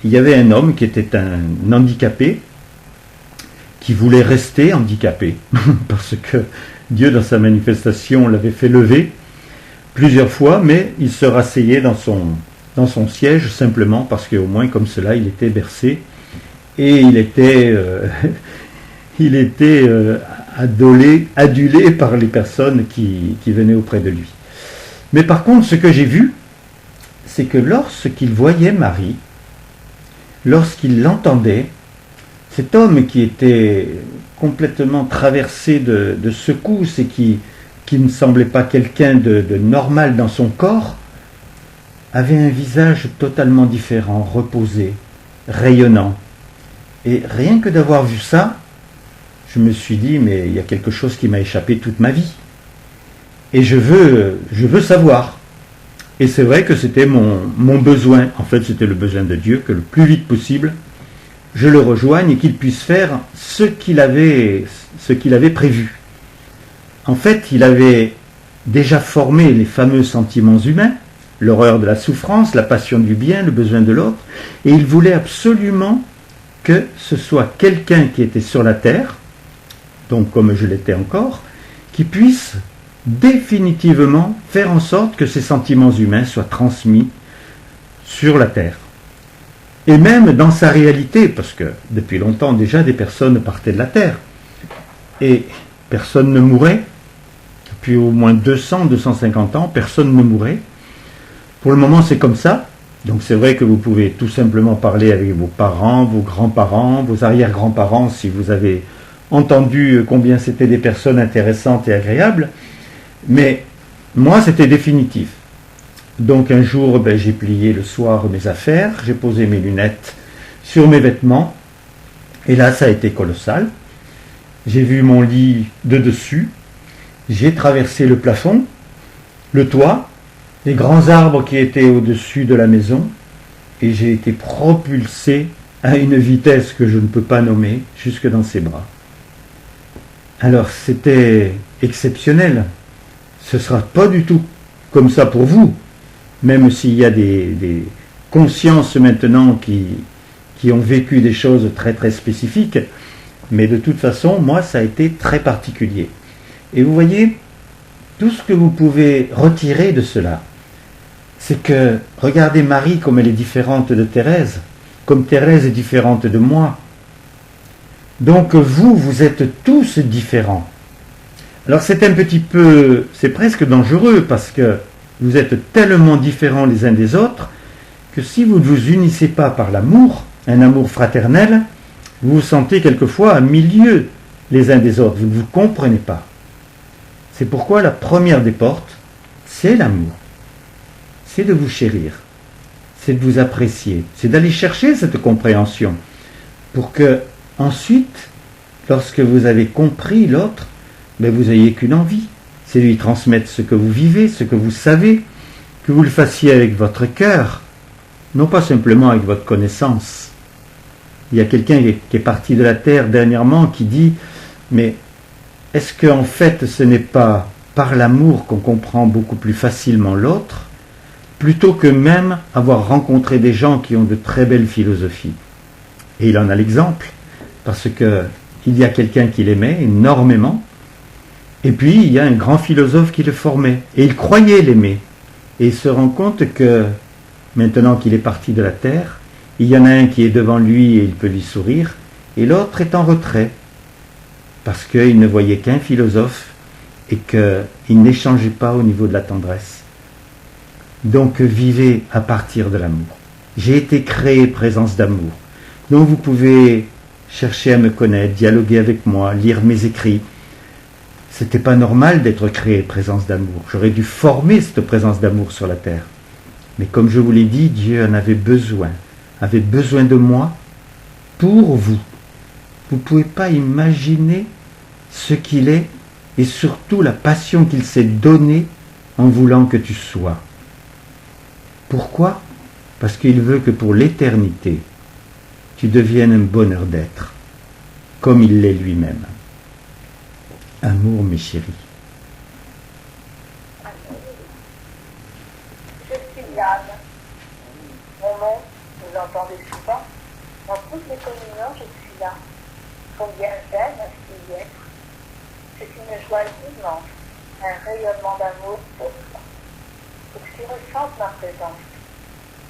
Il y avait un homme qui était un handicapé, qui voulait rester handicapé, parce que Dieu, dans sa manifestation, l'avait fait lever plusieurs fois, mais il se rasseyait dans son siège, simplement parce qu'au moins, comme cela, il était bercé, et il était adulé par les personnes qui venaient auprès de lui. Mais par contre, ce que j'ai vu, c'est que lorsqu'il voyait Marie, lorsqu'il l'entendait, cet homme qui était complètement traversé de secousses et qui ne semblait pas quelqu'un de normal dans son corps, avait un visage totalement différent, reposé, rayonnant. Et rien que d'avoir vu ça, je me suis dit, mais il y a quelque chose qui m'a échappé toute ma vie. Et je veux savoir. Et c'est vrai que c'était mon besoin. En fait, c'était le besoin de Dieu, que le plus vite possible, je le rejoigne et qu'il puisse faire ce qu'il avait prévu. En fait, il avait déjà formé les fameux sentiments humains, l'horreur de la souffrance, la passion du bien, le besoin de l'autre, et il voulait absolument que ce soit quelqu'un qui était sur la terre, donc comme je l'étais encore, qui puisse définitivement faire en sorte que ces sentiments humains soient transmis sur la terre. Et même dans sa réalité, parce que depuis longtemps déjà des personnes partaient de la terre, et personne ne mourait, depuis au moins 200-250 ans, personne ne mourait. Pour le moment c'est comme ça, donc c'est vrai que vous pouvez tout simplement parler avec vos parents, vos grands-parents, vos arrière-grands-parents, si vous avez entendu combien c'était des personnes intéressantes et agréables, mais moi c'était définitif. Donc un jour, j'ai plié le soir mes affaires, j'ai posé mes lunettes sur mes vêtements, et là ça a été colossal. J'ai vu mon lit de dessus, j'ai traversé le plafond, le toit, les grands arbres qui étaient au-dessus de la maison, et j'ai été propulsé à une vitesse que je ne peux pas nommer, jusque dans ses bras. Alors c'était exceptionnel. Ce ne sera pas du tout comme ça pour vous, même s'il y a des consciences maintenant qui ont vécu des choses très très spécifiques, mais de toute façon, moi, ça a été très particulier. Et vous voyez, tout ce que vous pouvez retirer de cela, c'est que, regardez Marie comme elle est différente de Thérèse, comme Thérèse est différente de moi. Donc vous êtes tous différents. Alors c'est un petit peu, c'est presque dangereux parce que vous êtes tellement différents les uns des autres que si vous ne vous unissez pas par l'amour, un amour fraternel, vous vous sentez quelquefois à milieu les uns des autres, vous ne vous comprenez pas. C'est pourquoi la première des portes, c'est l'amour. C'est de vous chérir, c'est de vous apprécier, c'est d'aller chercher cette compréhension pour que ensuite, lorsque vous avez compris l'autre, vous n'ayez qu'une envie, c'est lui transmettre ce que vous vivez, ce que vous savez, que vous le fassiez avec votre cœur, non pas simplement avec votre connaissance. Il y a quelqu'un qui est parti de la terre dernièrement qui dit « Mais est-ce qu'en fait ce n'est pas par l'amour qu'on comprend beaucoup plus facilement l'autre, plutôt que même avoir rencontré des gens qui ont de très belles philosophies ?» Et il en a l'exemple, parce qu'il y a quelqu'un qui l'aimait énormément, et puis il y a un grand philosophe qui le formait, et il croyait l'aimer. Et il se rend compte que, maintenant qu'il est parti de la terre, il y en a un qui est devant lui et il peut lui sourire, et l'autre est en retrait, parce qu'il ne voyait qu'un philosophe et qu'il n'échangeait pas au niveau de la tendresse. Donc vivez à partir de l'amour. J'ai été créé présence d'amour. Donc vous pouvez chercher à me connaître, dialoguer avec moi, lire mes écrits. C'était pas normal d'être créé présence d'amour. J'aurais dû former cette présence d'amour sur la terre. Mais comme je vous l'ai dit, Dieu en avait besoin de moi pour vous. Vous ne pouvez pas imaginer ce qu'il est et surtout la passion qu'il s'est donnée en voulant que tu sois. Pourquoi ? Parce qu'il veut que pour l'éternité, tu deviennes un bonheur d'être, comme il l'est lui-même. Amour, mes chéris. Je suis Yann. Mon nom, vous l'entendez souvent. Dans toutes les communions, je suis là. Combien j'aime à s'y être. C'est une joie immense, un rayonnement d'amour pour toi. Pour que tu ressentes ma présence.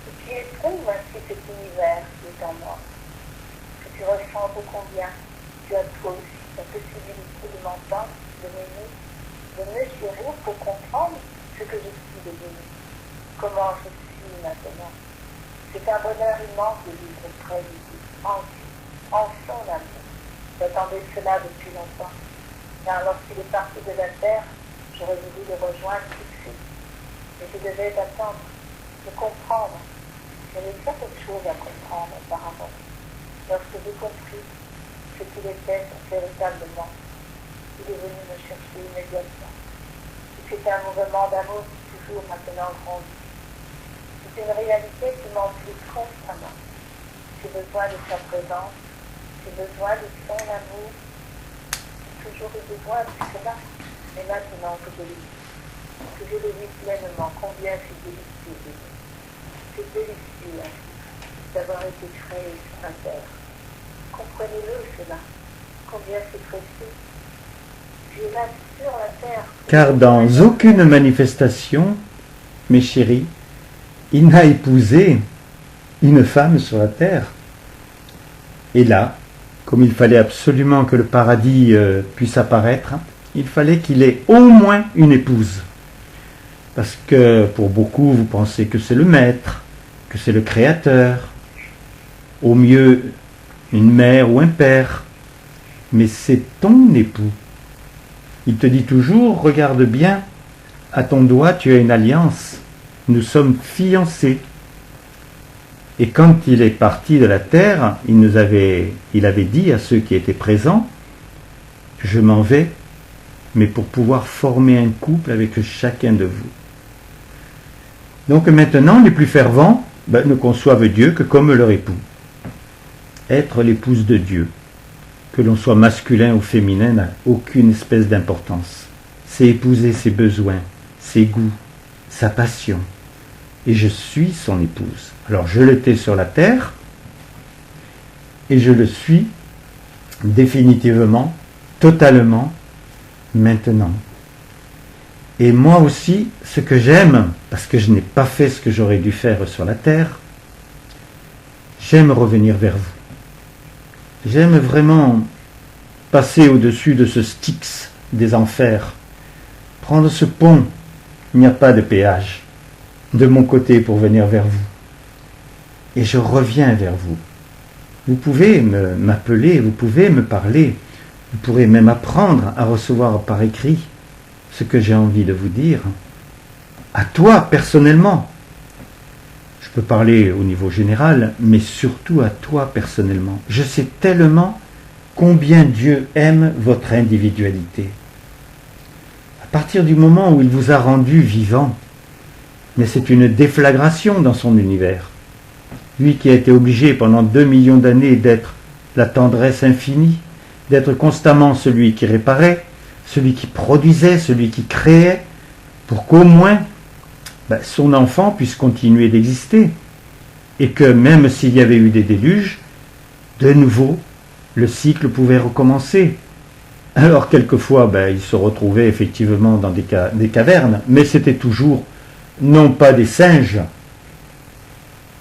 Que tu éprouves ainsi cet univers qui est en moi. Que tu ressentes combien tu as toi aussi la possibilité de m'entendre, de m'aimer, de me chérir pour comprendre ce que je suis devenu, comment je suis maintenant. C'est un bonheur immense de vivre près de lui, en son amour. J'attendais cela depuis longtemps, car lorsqu'il est parti de la terre, j'aurais voulu le rejoindre tout de suite. Mais je devais attendre, le comprendre. J'avais déjà quelque chose à comprendre auparavant. Lorsque j'ai compris ce qu'il était véritablement, il est venu me chercher immédiatement. C'est un mouvement d'amour qui toujours maintenant grandit. C'est une réalité qui m'emplit constamment. J'ai besoin de sa présence, j'ai besoin de son amour. J'ai toujours eu besoin de cela, mais maintenant que je le vis pleinement, combien c'est délicieux de lui. C'est délicieux d'avoir été créé sur la terre. Comprenez-le cela, combien c'est précieux. Dieu là sur la terre. Car dans aucune manifestation, mes chéris, il n'a épousé une femme sur la terre. Et là, comme il fallait absolument que le paradis puisse apparaître, il fallait qu'il ait au moins une épouse. Parce que pour beaucoup, vous pensez que c'est le maître, que c'est le créateur, au mieux une mère ou un père, mais c'est ton époux. Il te dit toujours, regarde bien, à ton doigt tu as une alliance, nous sommes fiancés. Et quand il est parti de la terre, il avait dit à ceux qui étaient présents, je m'en vais, mais pour pouvoir former un couple avec chacun de vous. Donc maintenant, les plus fervents ne conçoivent Dieu que comme leur époux. Être l'épouse de Dieu, que l'on soit masculin ou féminin, n'a aucune espèce d'importance. C'est épouser ses besoins, ses goûts, sa passion. Et je suis son épouse. Alors je l'étais sur la terre, et je le suis définitivement, totalement, maintenant. Et moi aussi, ce que j'aime, parce que je n'ai pas fait ce que j'aurais dû faire sur la terre, j'aime revenir vers vous. J'aime vraiment passer au-dessus de ce Styx des enfers, prendre ce pont, il n'y a pas de péage, de mon côté pour venir vers vous. Et je reviens vers vous. Vous pouvez m'appeler, vous pouvez me parler, vous pourrez même apprendre à recevoir par écrit ce que j'ai envie de vous dire, à toi personnellement. Je peux parler au niveau général, mais surtout à toi personnellement. Je sais tellement combien Dieu aime votre individualité. À partir du moment où il vous a rendu vivant, mais c'est une déflagration dans son univers. Lui qui a été obligé pendant 2 millions d'années d'être la tendresse infinie, d'être constamment celui qui réparait, celui qui produisait, celui qui créait, pour qu'au moins son enfant puisse continuer d'exister. Et que même s'il y avait eu des déluges, de nouveau, le cycle pouvait recommencer. Alors quelquefois, il se retrouvait effectivement dans des cavernes, mais c'était toujours non pas des singes,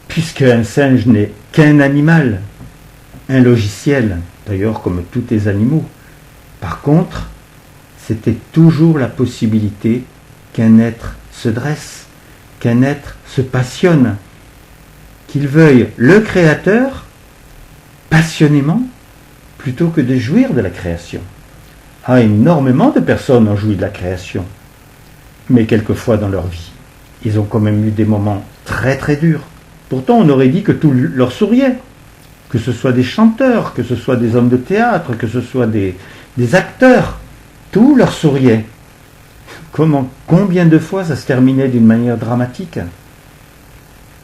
puisque un singe n'est qu'un animal, un logiciel, d'ailleurs comme tous les animaux. Par contre, c'était toujours la possibilité qu'un être se dresse, qu'un être se passionne, qu'il veuille le Créateur passionnément plutôt que de jouir de la création. Ah, énormément de personnes ont joui de la création, mais quelquefois dans leur vie, ils ont quand même eu des moments très très durs. Pourtant, on aurait dit que tout leur souriait, que ce soit des chanteurs, que ce soit des hommes de théâtre, que ce soit des acteurs, tout leur souriait. Combien de fois ça se terminait d'une manière dramatique?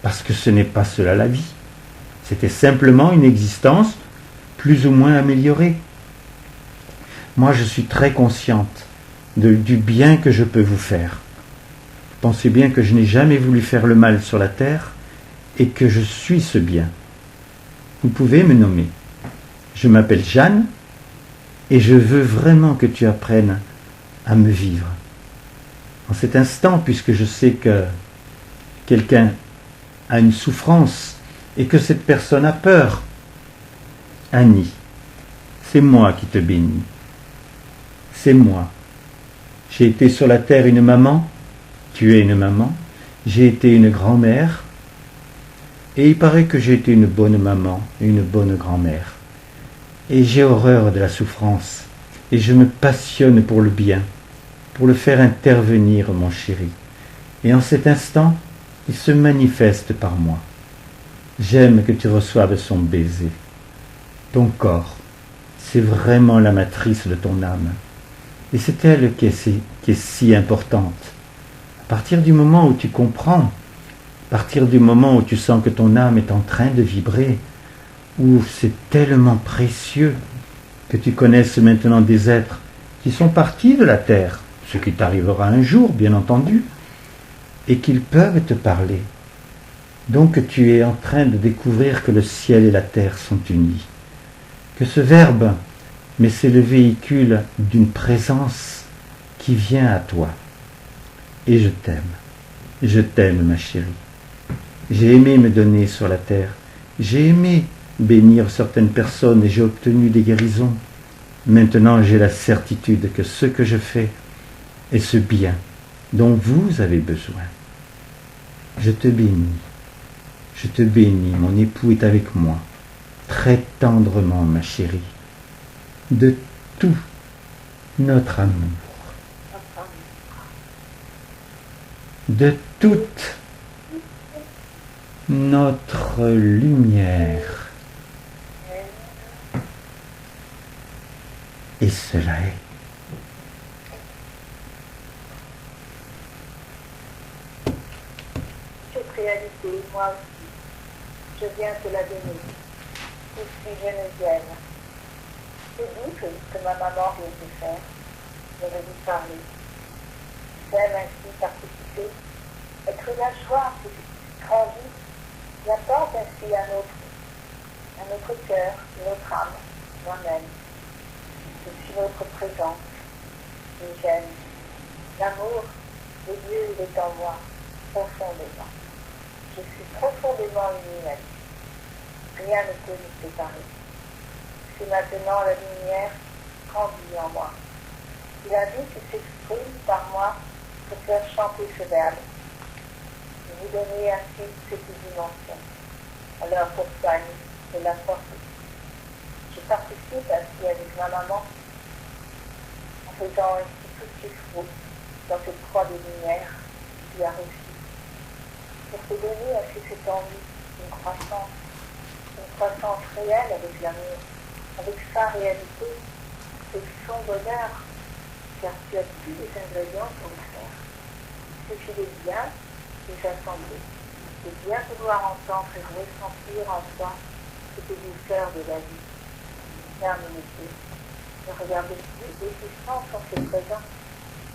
Parce que ce n'est pas cela la vie. C'était simplement une existence plus ou moins améliorée. Moi, je suis très consciente du bien que je peux vous faire. Pensez bien que je n'ai jamais voulu faire le mal sur la terre et que je suis ce bien. Vous pouvez me nommer. Je m'appelle Jeanne et je veux vraiment que tu apprennes à me vivre. En cet instant, puisque je sais que quelqu'un a une souffrance et que cette personne a peur, Annie, c'est moi qui te bénis. C'est moi. J'ai été sur la terre une maman, tu es une maman, j'ai été une grand-mère, et il paraît que j'ai été une bonne maman, une bonne grand-mère. Et j'ai horreur de la souffrance, et je me passionne pour le bien, pour le faire intervenir, mon chéri. Et en cet instant, il se manifeste par moi. J'aime que tu reçoives son baiser. Ton corps, c'est vraiment la matrice de ton âme. Et c'est elle qui est si importante. À partir du moment où tu comprends, à partir du moment où tu sens que ton âme est en train de vibrer, où c'est tellement précieux que tu connaisses maintenant des êtres qui sont partis de la terre, ce qui t'arrivera un jour, bien entendu, et qu'ils peuvent te parler. Donc tu es en train de découvrir que le ciel et la terre sont unis, que ce verbe, mais c'est le véhicule d'une présence qui vient à toi. Et je t'aime ma chérie. J'ai aimé me donner sur la terre, j'ai aimé bénir certaines personnes et j'ai obtenu des guérisons. Maintenant j'ai la certitude que ce que je fais est ce bien dont vous avez besoin. Je te bénis, mon époux est avec moi, très tendrement ma chérie, de tout notre amour, de toute notre lumière. Et cela est. Cette réalité, moi aussi, je viens te la donner. Je suis Geneviève. C'est doux que ma maman vient te faire. Je vais vous parler. J'aime ainsi participer, être la joie que tu grandis, et apporte ainsi à notre cœur, notre âme, moi-même. Je suis notre présence, et j'aime. L'amour de Dieu, il est en moi, profondément. Je suis profondément unie à lui. Rien ne peut nous séparer. C'est maintenant la lumière grandit en moi. C'est la vie qui s'exprime par moi pour faire chanter ce verbe. Et vous donner ainsi cette dimension. Alors pour ça, je la porte. Je participe ainsi avec ma maman en faisant ainsi tout ce qu'il faut dans cette croix de lumière qui a réussi. Pour te donner ainsi cette envie, une croissance réelle avec l'amour, avec sa réalité, avec son bonheur, car tu as tous les ingrédients pour le faire. Il suffit de bien les assembler, de bien vouloir entendre et ressentir en toi cette douceur de la vie. Ferme les yeux, ne regarde plus l'existence en ses présents,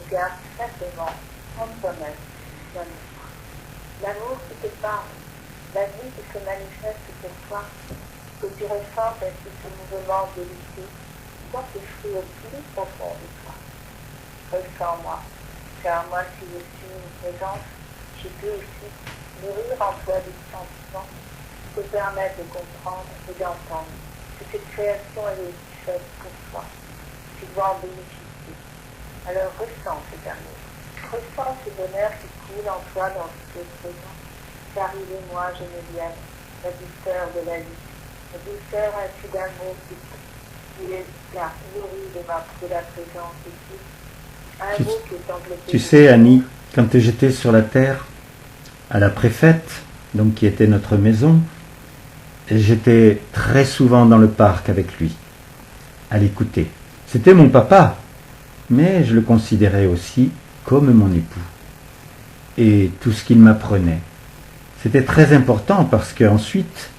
regarde simplement en toi-même l'amour. L'amour qui te parle, la vie qui se manifeste pour toi, que tu ressentes ainsi ce mouvement de l'unité, dans tes fruits au plus profond de toi. Ressens-moi, car moi si je suis une présence, je peux aussi nourrir en toi des sentiments qui te permettent de comprendre et d'entendre que cette création elle est faite pour toi. Tu dois en bénéficier. Alors ressens cet amour. Ressens ce bonheur qui coule en toi dans ce présent. Car il est moi, Geneviève. la douceur de la vie, la douceur ainsi d'amour qui est là, nourri de la présence ici. Un mot qui est enveloppé. Tu sais, Annie, quand j'étais sur la terre, à la préfète, donc qui était notre maison, j'étais très souvent dans le parc avec lui, à l'écouter. C'était mon papa, mais je le considérais aussi comme mon époux. Et tout ce qu'il m'apprenait. C'était très important parce qu'ensuite,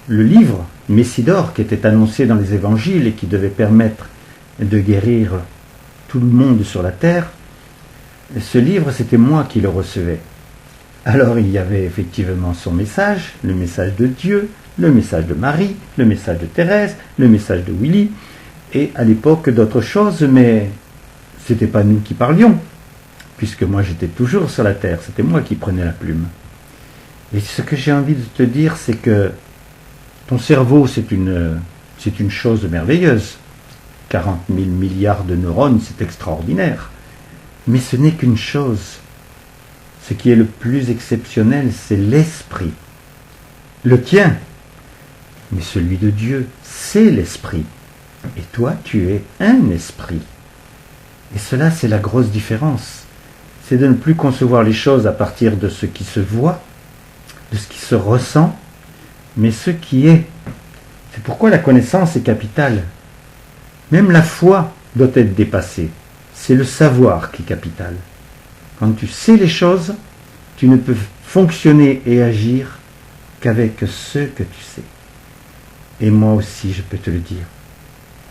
le livre Messidor, qui était annoncé dans les évangiles et qui devait permettre de guérir tout le monde sur la terre, ce livre, c'était moi qui le recevais. Alors il y avait effectivement son message, le message de Dieu, le message de Marie, le message de Thérèse, le message de Willy, et à l'époque d'autres choses, mais c'était pas nous qui parlions, puisque moi j'étais toujours sur la terre, c'était moi qui prenais la plume. Et ce que j'ai envie de te dire, c'est que ton cerveau, c'est une chose merveilleuse. 40 000 milliards de neurones, c'est extraordinaire. Mais ce n'est qu'une chose. Ce qui est le plus exceptionnel, c'est l'esprit. Le tien, mais celui de Dieu, c'est l'esprit. Et toi, tu es un esprit. Et cela, c'est la grosse différence. C'est de ne plus concevoir les choses à partir de ce qui se voit, de ce qui se ressent, mais ce qui est. C'est pourquoi la connaissance est capitale. Même la foi doit être dépassée. C'est le savoir qui est capital. Quand tu sais les choses, tu ne peux fonctionner et agir qu'avec ce que tu sais. Et moi aussi, je peux te le dire.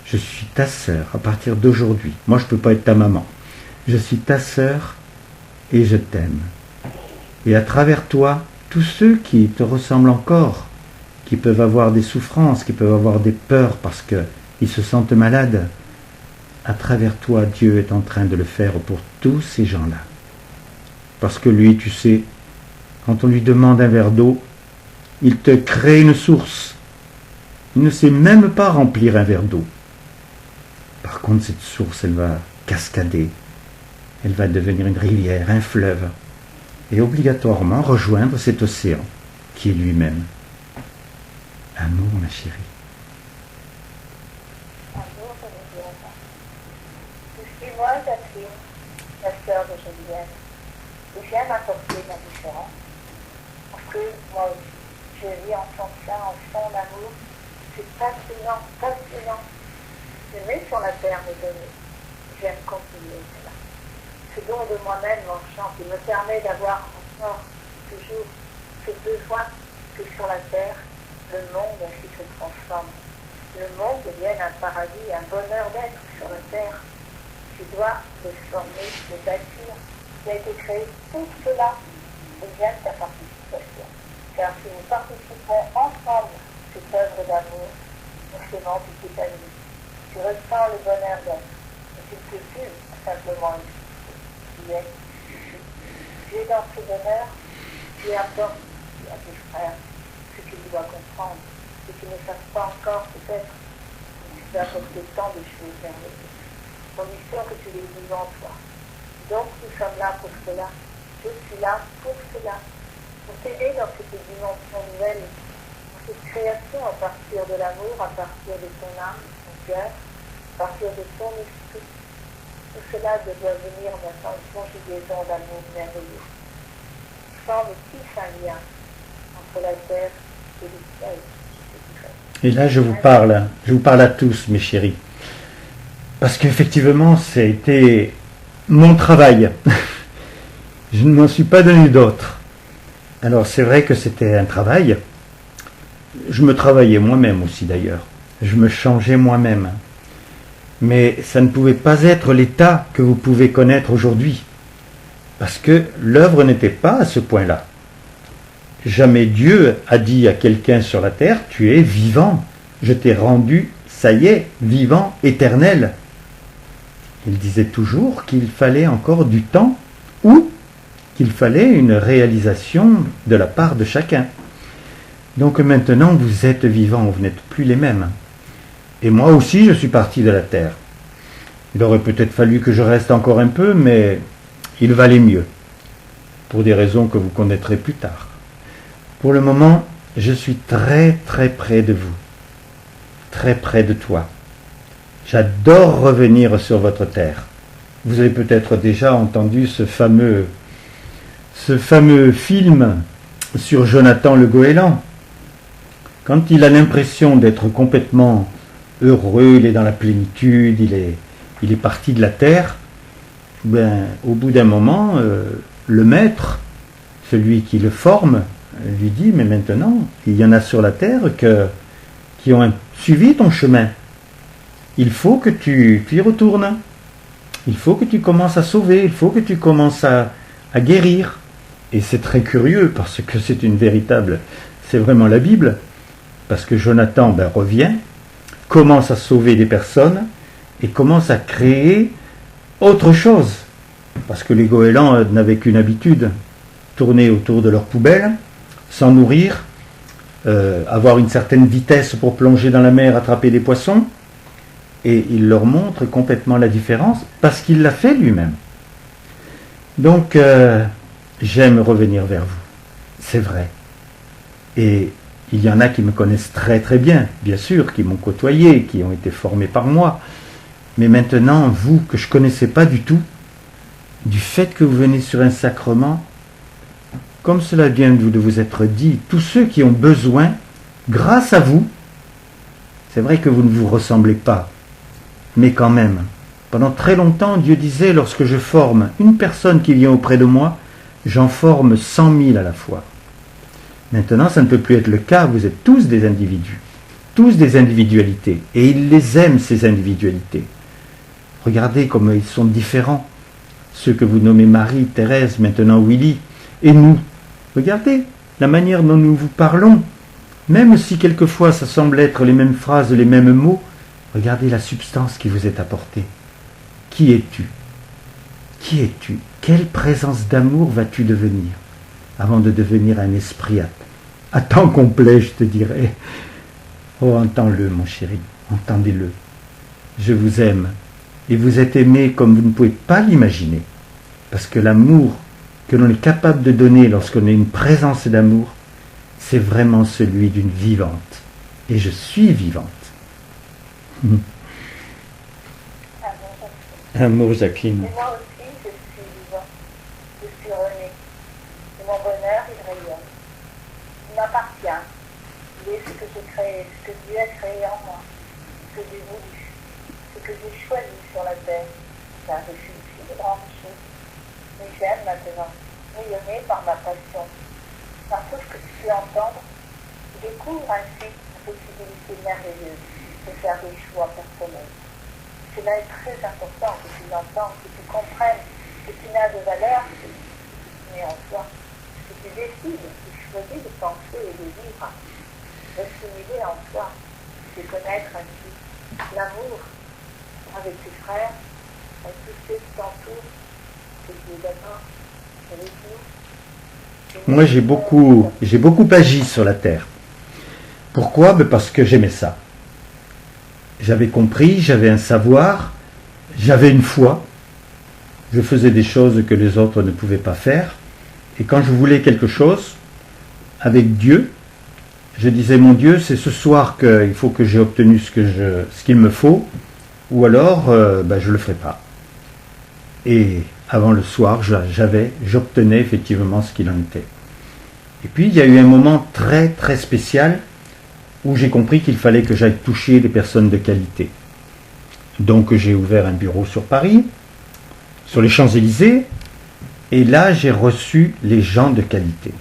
Je suis ta sœur à partir d'aujourd'hui. Moi, je ne peux pas être ta maman. Je suis ta sœur et je t'aime. Et à travers toi, tous ceux qui te ressemblent encore, qui peuvent avoir des souffrances, qui peuvent avoir des peurs parce qu'ils se sentent malades, à travers toi, Dieu est en train de le faire pour tous ces gens-là. Parce que lui, tu sais, quand on lui demande un verre d'eau, il te crée une source. Il ne sait même pas remplir un verre d'eau. Par contre, cette source, elle va cascader. Elle va devenir une rivière, un fleuve. Et obligatoirement rejoindre cet océan qui est lui-même. Amour, ma chérie. Amour, je suis moi, Jacqueline, la sœur de Geneviève. Et j'aime apporter ma différence. Parce que moi aussi, je vis ensemble ça, en son amour. C'est passionnant, passionnant. Je mets sur la terre mes données. J'aime continuer cela. Ce don de moi-même m'enchante et me permet d'avoir encore toujours ce besoin que sur la terre, le monde ainsi se transforme. Le monde devienne un paradis, un bonheur d'être sur la terre. Tu dois le former, le bâtir. Tu as été créé pour cela. Et j'aime ta participation. Car si nous participons ensemble à cette œuvre d'amour, nous serons tout épanouis. Tu ressens le bonheur d'être. Et tu ne peux plus simplement exister. Tu es dans ce bonheur, tu apportes à tes frères ce qu'ils doivent comprendre, ce qu'ils ne savent pas encore peut-être. Tu peux apporter tant de choses merveilleuses. Condition que tu les vives en toi. Donc nous sommes là pour cela. Je suis là pour cela. Pour t'aider dans cette dimension nouvelle, dans cette création à partir de l'amour, à partir de ton âme, de ton cœur, à partir de ton esprit. Tout cela doit venir maintenant une conjugaison d'amour merveilleux. Semble tous un lien entre la terre et le ciel. Et là, je vous parle à tous, mes chéris. Parce qu'effectivement, ça a été mon travail. Je ne m'en suis pas donné d'autre. Alors, c'est vrai que c'était un travail. Je me travaillais moi-même aussi, d'ailleurs. Je me changeais moi-même. Mais ça ne pouvait pas être l'état que vous pouvez connaître aujourd'hui. Parce que l'œuvre n'était pas à ce point-là. Jamais Dieu a dit à quelqu'un sur la terre, tu es vivant. Je t'ai rendu, ça y est, vivant, éternel. Il disait toujours qu'il fallait encore du temps ou qu'il fallait une réalisation de la part de chacun. Donc maintenant, vous êtes vivants, vous n'êtes plus les mêmes. Et moi aussi, je suis parti de la terre. Il aurait peut-être fallu que je reste encore un peu, mais il valait mieux, pour des raisons que vous connaîtrez plus tard. Pour le moment, je suis très très près de vous, très près de toi. J'adore revenir sur votre terre. Vous avez peut-être déjà entendu ce fameux film sur Jonathan le Goéland. Quand il a l'impression d'être complètement heureux, il est dans la plénitude, il est parti de la terre, au bout d'un moment, le maître, celui qui le forme, lui dit, mais maintenant, il y en a sur la terre qui ont suivi ton chemin. Il faut que tu y retournes. Il faut que tu commences à sauver, il faut que tu commences à guérir. Et c'est très curieux parce que c'est vraiment la Bible. Parce que Jonathan revient, commence à sauver des personnes et commence à créer autre chose. Parce que les goélands n'avaient qu'une habitude, tourner autour de leur poubelle, s'en nourrir, avoir une certaine vitesse pour plonger dans la mer, attraper des poissons. Et il leur montre complètement la différence parce qu'il l'a fait lui-même. Donc, j'aime revenir vers vous. C'est vrai. Et il y en a qui me connaissent très très bien sûr, qui m'ont côtoyé, qui ont été formés par moi. Mais maintenant, vous, que je ne connaissais pas du tout, du fait que vous venez sur un sacrement, comme cela vient de vous être dit, tous ceux qui ont besoin, grâce à vous, c'est vrai que vous ne vous ressemblez pas, mais quand même, pendant très longtemps, Dieu disait, lorsque je forme une personne qui vient auprès de moi, j'en forme 100 000 à la fois. Maintenant, ça ne peut plus être le cas, vous êtes tous des individus, tous des individualités, et il les aime, ces individualités. Regardez comme ils sont différents, ceux que vous nommez Marie, Thérèse, maintenant Willy, et nous. Regardez la manière dont nous vous parlons, même si quelquefois ça semble être les mêmes phrases, les mêmes mots, regardez la substance qui vous est apportée. Qui es-tu? Qui es-tu? Quelle présence d'amour vas-tu devenir avant de devenir un esprit à temps complet, je te dirais. Oh, entends-le, mon chéri, entendez-le. Je vous aime, et vous êtes aimé comme vous ne pouvez pas l'imaginer, parce que l'amour que l'on est capable de donner lorsqu'on a une présence d'amour, c'est vraiment celui d'une vivante. Et je suis vivante. Amour, Jacqueline. Et moi aussi, je suis vivant. Je suis René. Et mon bonheur, il rayonne. Il m'appartient. Il est ce que j'ai créé, ce que Dieu a créé en moi, ce que j'ai voulu, ce que j'ai choisi sur la terre. Car je suis ici de grandes choses. Mais j'aime maintenant, rayonner par ma passion. Par tout ce que tu peux entendre, je découvre ainsi la possibilité merveilleuse de faire des choix personnels. Cela est très important que tu l'entendes, que tu comprennes que tu n'as de valeur que ce que tu mets en toi, que tu décides, tu choisis de penser et de vivre, d'assimiler en toi, de connaître ainsi l'amour avec tes frères, avec tous ceux qui t'entourent, que tu es d'accord avec nous. Moi, j'ai beaucoup agi sur la terre. Pourquoi? Parce que j'aimais ça. J'avais compris, j'avais un savoir, j'avais une foi. Je faisais des choses que les autres ne pouvaient pas faire. Et quand je voulais quelque chose, avec Dieu, je disais, mon Dieu, c'est ce soir qu'il faut que j'ai obtenu ce qu'il me faut, ou alors je ne le ferai pas. Et avant le soir, j'obtenais effectivement ce qu'il en était. Et puis, il y a eu un moment très, très spécial où j'ai compris qu'il fallait que j'aille toucher des personnes de qualité. Donc j'ai ouvert un bureau sur Paris, sur les Champs-Élysées, et là j'ai reçu les gens de qualité.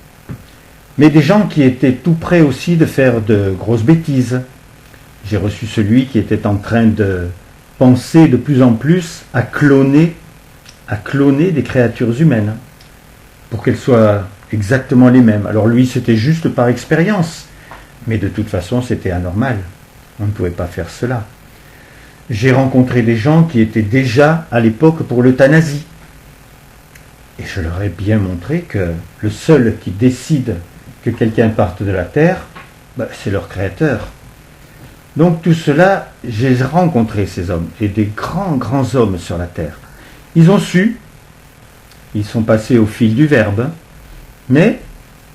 Mais des gens qui étaient tout prêts aussi de faire de grosses bêtises. J'ai reçu celui qui était en train de penser de plus en plus à cloner des créatures humaines, pour qu'elles soient exactement les mêmes. Alors lui, c'était juste par expérience. Mais de toute façon, c'était anormal. On ne pouvait pas faire cela. J'ai rencontré des gens qui étaient déjà à l'époque pour l'euthanasie. Et je leur ai bien montré que le seul qui décide que quelqu'un parte de la terre, c'est leur créateur. Donc tout cela, j'ai rencontré ces hommes, et des grands, grands hommes sur la terre. Ils ont su, ils sont passés au fil du verbe, mais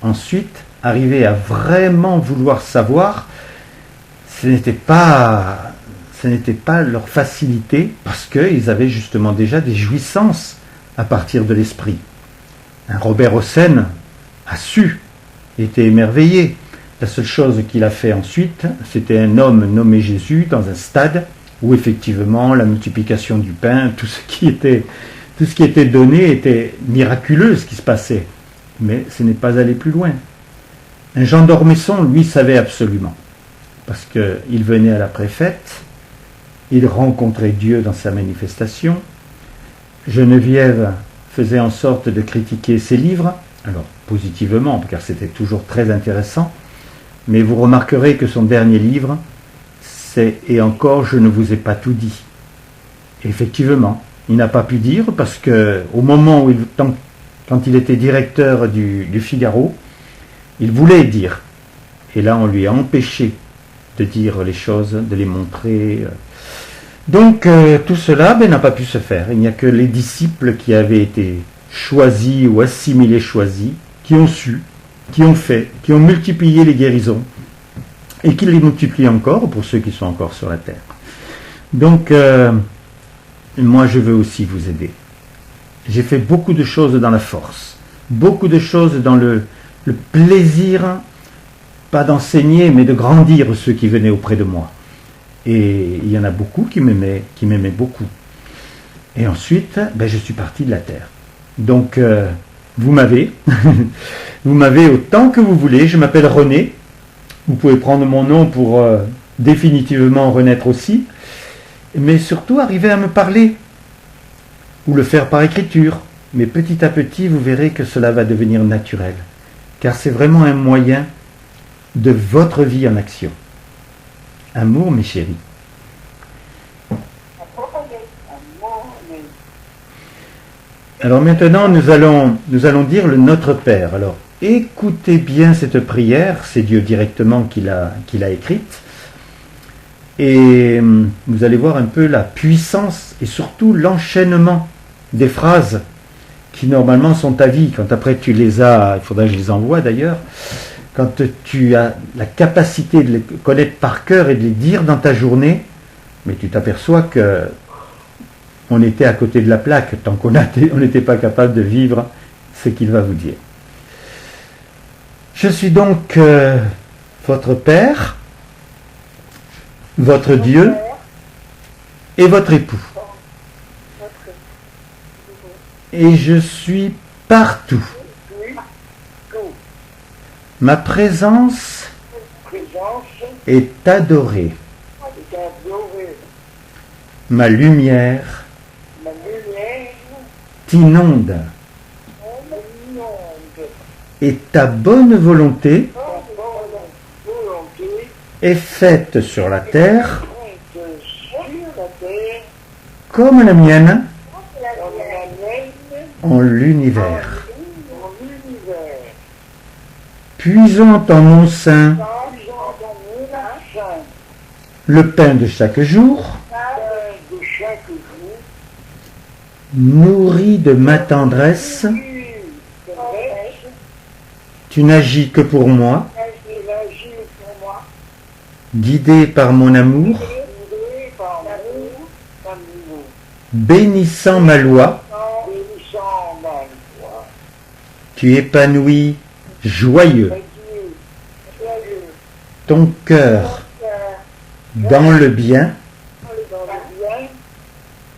ensuite, arrivaient à vraiment vouloir savoir, ce n'était pas leur facilité, parce qu'ils avaient justement déjà des jouissances à partir de l'esprit. Un Robert Hossein a su, était émerveillé. La seule chose qu'il a fait ensuite, c'était un homme nommé Jésus dans un stade où effectivement la multiplication du pain, tout ce qui était donné était miraculeux, ce qui se passait. Mais ce n'est pas allé plus loin. Un Jean d'Ormesson, lui, savait absolument. Parce qu'il venait à la préfète, il rencontrait Dieu dans sa manifestation. Geneviève faisait en sorte de critiquer ses livres, alors positivement, car c'était toujours très intéressant, mais vous remarquerez que son dernier livre, c'est « Et encore, je ne vous ai pas tout dit ». Effectivement, il n'a pas pu dire, parce qu'au moment où quand il était directeur du Figaro, il voulait dire. Et là, on lui a empêché de dire les choses, de les montrer. Donc, tout cela n'a pas pu se faire. Il n'y a que les disciples qui avaient été choisis ou assimilés choisis, qui ont su, qui ont fait, qui ont multiplié les guérisons, et qui les multiplient encore pour ceux qui sont encore sur la terre. Donc, moi, je veux aussi vous aider. J'ai fait beaucoup de choses dans la force, beaucoup de choses dans le plaisir, pas d'enseigner, mais de grandir ceux qui venaient auprès de moi. Et il y en a beaucoup qui m'aimaient beaucoup. Et ensuite, je suis parti de la terre. Donc, vous m'avez, vous m'avez autant que vous voulez. Je m'appelle René. Vous pouvez prendre mon nom pour définitivement renaître aussi. Mais surtout, arriver à me parler. Ou le faire par écriture. Mais petit à petit, vous verrez que cela va devenir naturel. Car c'est vraiment un moyen de votre vie en action. Amour, mes chéris. Alors maintenant, nous allons dire le Notre Père. Alors, écoutez bien cette prière, c'est Dieu directement qui l'a écrite. Et vous allez voir un peu la puissance et surtout l'enchaînement des phrases qui normalement sont à vie. Quand après tu les as, il faudra que je les envoie d'ailleurs, quand tu as la capacité de les connaître par cœur et de les dire dans ta journée, mais tu t'aperçois que on était à côté de la plaque tant qu'on n'était pas capable de vivre ce qu'il va vous dire. Je suis donc votre Père, votre Dieu et votre époux. Et je suis partout. Ma présence est adorée. Ma lumière t'inonde. Et ta bonne volonté est faite sur la terre comme la mienne en l'univers. Puisant en mon sein le pain de chaque jour, nourri de ma tendresse, tu n'agis que pour moi, guidé par mon amour, bénissant ma loi, tu épanouis joyeux ton cœur dans le bien,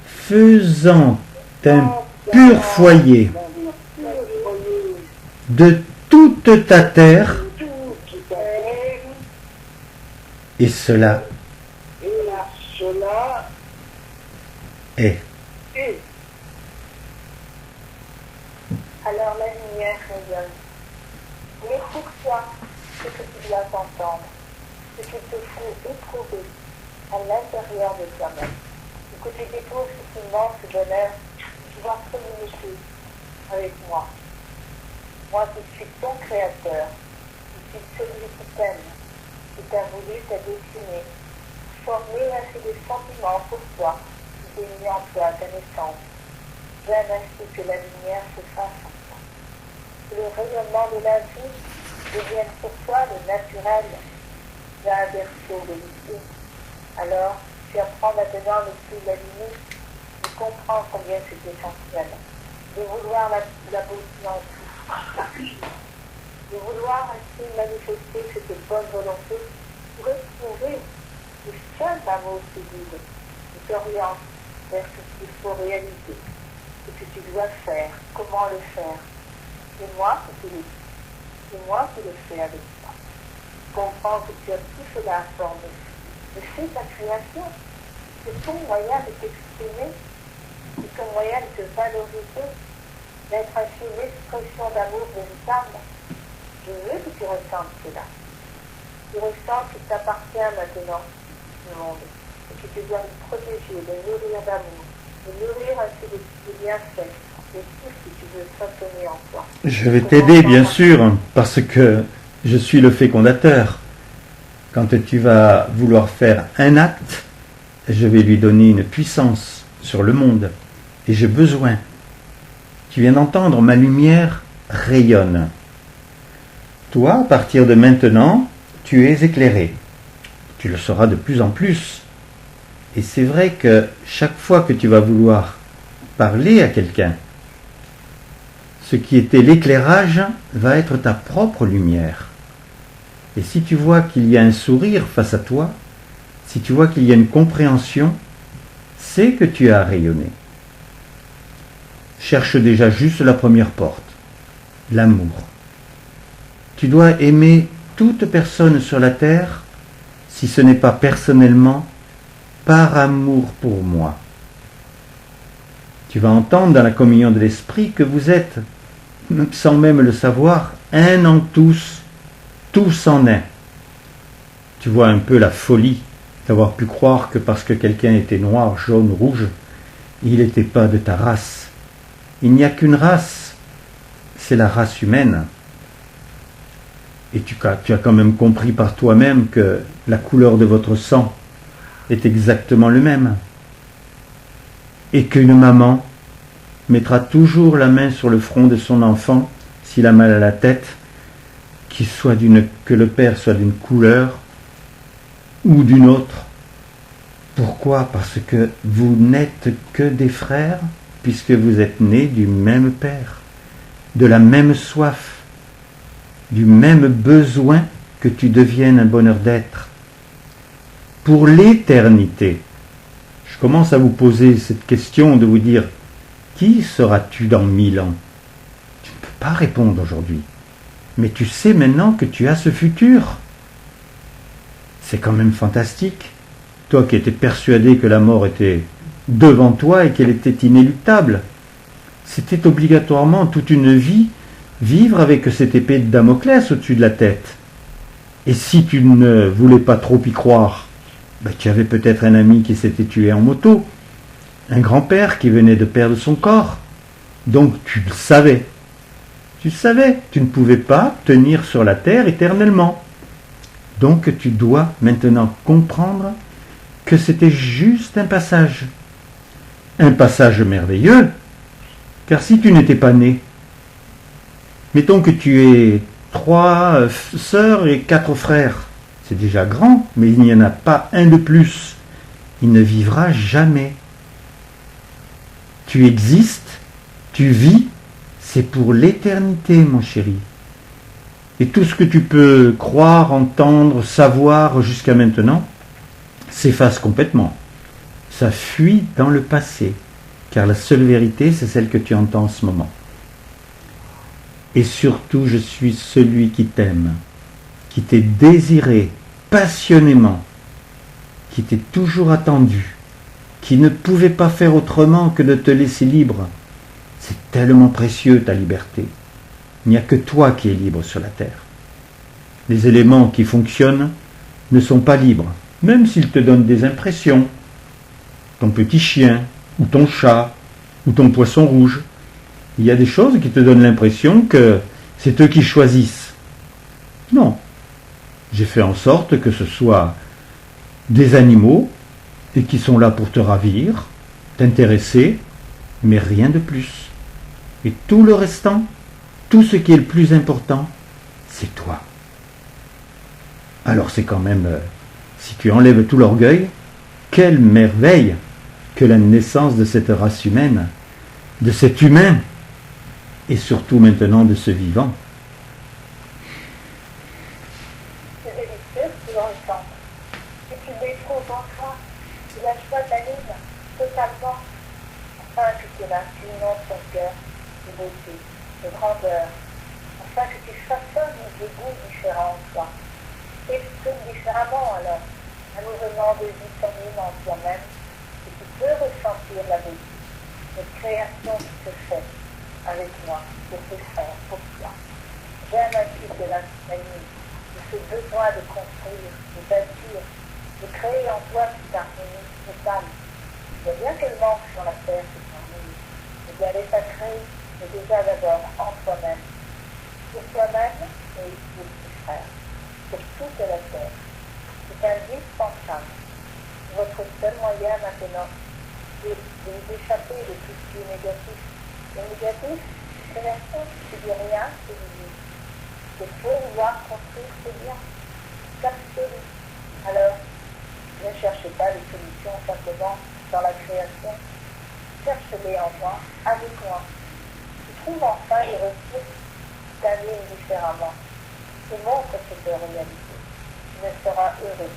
faisant un pur foyer de toute ta terre, et cela est. Alors la lumière rayonne. Mais pour toi, ce que tu dois entendre, ce qu'il te faut éprouver à l'intérieur de toi-même, et que tu déposes cet immense bonheur de pouvoir communiquer avec moi. Moi qui suis ton créateur, je suis celui qui t'aime, qui t'a voulu, t'a dessiné, former ainsi des sentiments pour toi, qui t'ai mis en toi ta naissance. J'aime ainsi que la lumière se fasse en toi. Que le rayonnement de la vie devienne pour toi le naturel, l'inversion de l'idée. Alors, tu apprends maintenant ne plus l'animer, tu comprends combien c'est essentiel. De vouloir la beauté en tout. De vouloir ainsi manifester cette bonne volonté pour retrouver le seul amour civil qui t'oriente vers ce qu'il faut réaliser, ce que tu dois faire, comment le faire. C'est moi qui te le dis. C'est moi qui le fais avec toi. Comprends que tu as tout cela à former. Mais c'est ta création. C'est ton moyen de t'exprimer. C'est ton moyen de te valoriser, d'être ainsi une expression d'amour véritable. Je veux que tu ressentes cela. Tu ressens qu'il t'appartient maintenant, le monde, et que tu dois le protéger, le nourrir d'amour, le nourrir ainsi de bienfaits, de tout ce que tu veux façonner en toi. Je vais t'aider, bien sûr, parce que je suis le fécondateur. Quand tu vas vouloir faire un acte, je vais lui donner une puissance sur le monde. Et j'ai besoin. Tu viens d'entendre, ma lumière rayonne. Toi, à partir de maintenant, tu es éclairé. Tu le seras de plus en plus. Et c'est vrai que chaque fois que tu vas vouloir parler à quelqu'un, ce qui était l'éclairage va être ta propre lumière. Et si tu vois qu'il y a un sourire face à toi, si tu vois qu'il y a une compréhension, c'est que tu as rayonné. Cherche déjà juste la première porte, l'amour. Tu dois aimer toute personne sur la terre, si ce n'est pas personnellement, par amour pour moi. Tu vas entendre dans la communion de l'esprit que vous êtes, sans même le savoir, un en tous, tous en un. Tu vois un peu la folie d'avoir pu croire que parce que quelqu'un était noir, jaune, rouge, il n'était pas de ta race. Il n'y a qu'une race, c'est la race humaine. Et tu as quand même compris par toi-même que la couleur de votre sang est exactement le même. Et qu'une maman mettra toujours la main sur le front de son enfant s'il a mal à la tête, que le père soit d'une couleur ou d'une autre. Pourquoi? Parce que vous n'êtes que des frères, puisque vous êtes nés du même père, de la même soif, du même besoin que tu deviennes un bonheur d'être. Pour l'éternité, je commence à vous poser cette question de vous dire, qui seras-tu dans 1000 ans? Tu ne peux pas répondre aujourd'hui, mais tu sais maintenant que tu as ce futur. C'est quand même fantastique. Toi qui étais persuadé que la mort était devant toi et qu'elle était inéluctable. C'était obligatoirement toute une vie vivre avec cette épée de Damoclès au-dessus de la tête. Et si tu ne voulais pas trop y croire, tu avais peut-être un ami qui s'était tué en moto, un grand-père qui venait de perdre son corps. Donc tu le savais. Tu savais, tu ne pouvais pas tenir sur la terre éternellement. Donc tu dois maintenant comprendre que c'était juste un passage. Un passage merveilleux, car si tu n'étais pas né, mettons que tu aies 3 sœurs et 4 frères, c'est déjà grand, mais il n'y en a pas un de plus. Il ne vivra jamais. Tu existes, tu vis, c'est pour l'éternité, mon chéri. Et tout ce que tu peux croire, entendre, savoir jusqu'à maintenant, s'efface complètement. Ça fuit dans le passé, car la seule vérité, c'est celle que tu entends en ce moment. Et surtout, je suis celui qui t'aime, qui t'ai désiré passionnément, qui t'ai toujours attendu, qui ne pouvait pas faire autrement que de te laisser libre. C'est tellement précieux ta liberté. Il n'y a que toi qui es libre sur la terre. Les éléments qui fonctionnent ne sont pas libres, même s'ils te donnent des impressions. Ton petit chien, ou ton chat, ou ton poisson rouge. Il y a des choses qui te donnent l'impression que c'est eux qui choisissent. Non. J'ai fait en sorte que ce soit des animaux et qui sont là pour te ravir, t'intéresser, mais rien de plus. Et tout le restant, tout ce qui est le plus important, c'est toi. Alors c'est quand même, si tu enlèves tout l'orgueil, quelle merveille que la naissance de cette race humaine, de cet humain, et surtout maintenant de ce vivant. C'est délicieux ce que l'on ressent. Et tu découvres en toi la joie t'anime totalement, afin que tu inondes ton cœur de beauté, de grandeur, afin que tu façonnes des goûts différents en toi. Exprime différemment alors un mouvement de vie s'anime en toi-même et tu peux ressentir la beauté, cette création qui se fait avec moi, pour tes frères, pour toi. J'aime ainsi de l'anime, de ce besoin de construire, de bâtir, de créer en toi cette harmonie totale. Il y a bien qu'elle manque sur la terre, cette harmonie. Eh bien, elle est à créer, mais déjà d'abord en toi-même. Pour toi-même et pour tes frères. Pour toute la terre. C'est indispensable. Votre seul moyen maintenant, c'est de vous échapper de tout ce qui est négatif. Le négatif, c'est la chose qui dit rien, c'est visible. Il faut vouloir construire ce bien. Absolu. Alors, ne cherchez pas les solutions simplement dans la création. Cherchez-les en moi, avec moi. Tu trouves enfin les ressources qui t'animent différemment. Tu montres cette réalité. Tu ne seras heureux.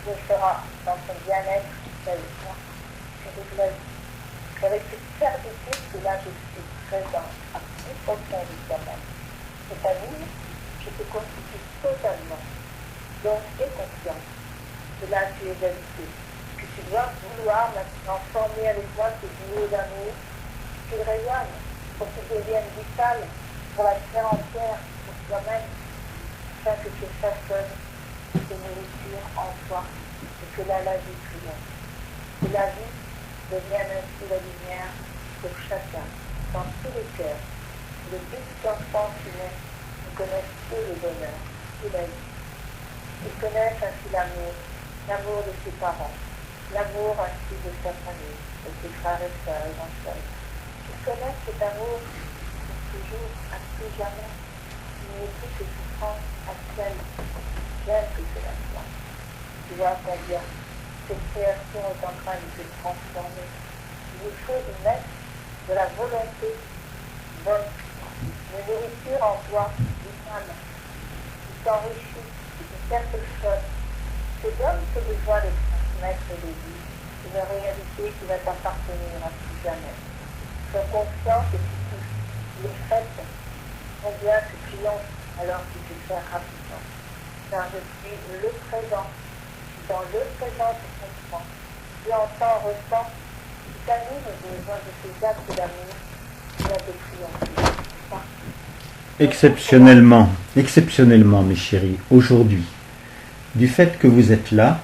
Tu seras dans ton bien-être avec moi. Avec la vie. Avec cette certitude que là je suis présent à plus profond de toi-même. C'est-à-dire, je te constitue totalement. Donc, aie confiance. De là tu es habité. Que tu dois vouloir maintenant former avec moi ce duo d'amour qui rayonne pour que tu deviennes vital pour la terre entière, pour toi-même, afin que tu façonnes tes nourritures en toi et que là la vie triomphe. Que la vie devienne ainsi la lumière pour chacun, dans tous les cœurs. Le but d'enfants humains ne connaissent que le bonheur et la vie. Ils connaissent ainsi l'amour, l'amour de ses parents, l'amour ainsi de sa famille, de ses frères et sœurs éventuels. Ils connaissent cet amour pour toujours, à tout jamais. Il n'est plus que souffrance actuelle. J'aime que cela soit. Tu vois combien cette création est en train de se transformer. Il nous faut y mettre de la volonté bonne, de nourriture en toi, vitale, qui t'enrichit, qui te perfectionne. Ce donne ce besoin de transmettre des vies, une réalité qui va t'appartenir à tout jamais. Sois conscient que tu touches les fêtes, combien tu triomphes alors tu te fais rapidement. Car je suis le présent. Dans le présent, tu comprends. Tu entends, ressens, tu t'animes besoin de ces actes d'amour qui va te triompher. Exceptionnellement, mes chéris, aujourd'hui, du fait que vous êtes là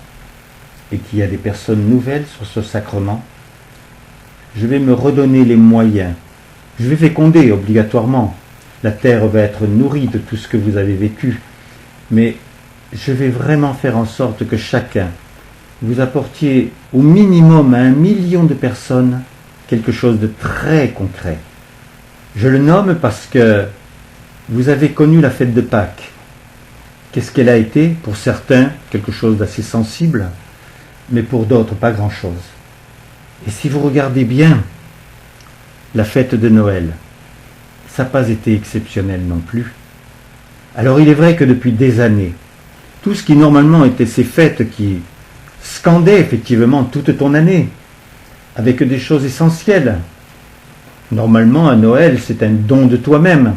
et qu'il y a des personnes nouvelles sur ce sacrement, je vais me redonner les moyens. Je vais féconder obligatoirement. La terre va être nourrie de tout ce que vous avez vécu. Mais je vais vraiment faire en sorte que chacun vous apportiez au minimum à 1 million de personnes quelque chose de très concret. Je le nomme parce que vous avez connu la fête de Pâques. Qu'est-ce qu'elle a été? Pour certains, quelque chose d'assez sensible, mais pour d'autres, pas grand-chose. Et si vous regardez bien la fête de Noël, ça n'a pas été exceptionnel non plus. Alors il est vrai que depuis des années, tout ce qui normalement était ces fêtes qui scandaient effectivement toute ton année, avec des choses essentielles. Normalement, à Noël, c'est un don de toi-même.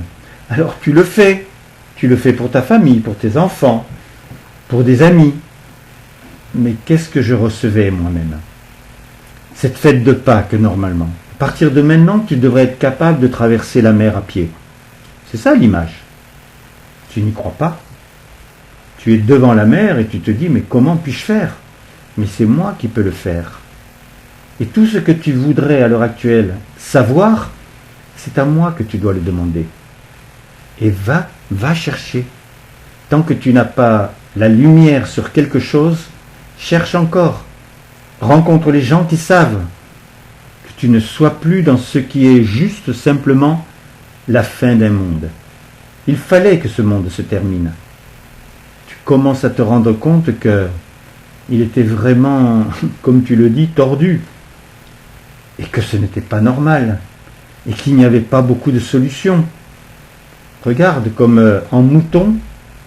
Alors tu le fais. Tu le fais pour ta famille, pour tes enfants, pour des amis. Mais qu'est-ce que je recevais moi-même? Cette fête de Pâques, normalement. À partir de maintenant, tu devrais être capable de traverser la mer à pied. C'est ça l'image. Tu n'y crois pas. Tu es devant la mer et tu te dis, mais comment puis-je faire? Mais c'est moi qui peux le faire. Et tout ce que tu voudrais à l'heure actuelle savoir, c'est à moi que tu dois le demander. Et va chercher. Tant que tu n'as pas la lumière sur quelque chose, cherche encore. Rencontre les gens qui savent. Que tu ne sois plus dans ce qui est juste simplement la fin d'un monde. Il fallait que ce monde se termine. Tu commences à te rendre compte que il était vraiment, comme tu le dis, tordu. Et que ce n'était pas normal. Et qu'il n'y avait pas beaucoup de solutions. Regarde comme en mouton,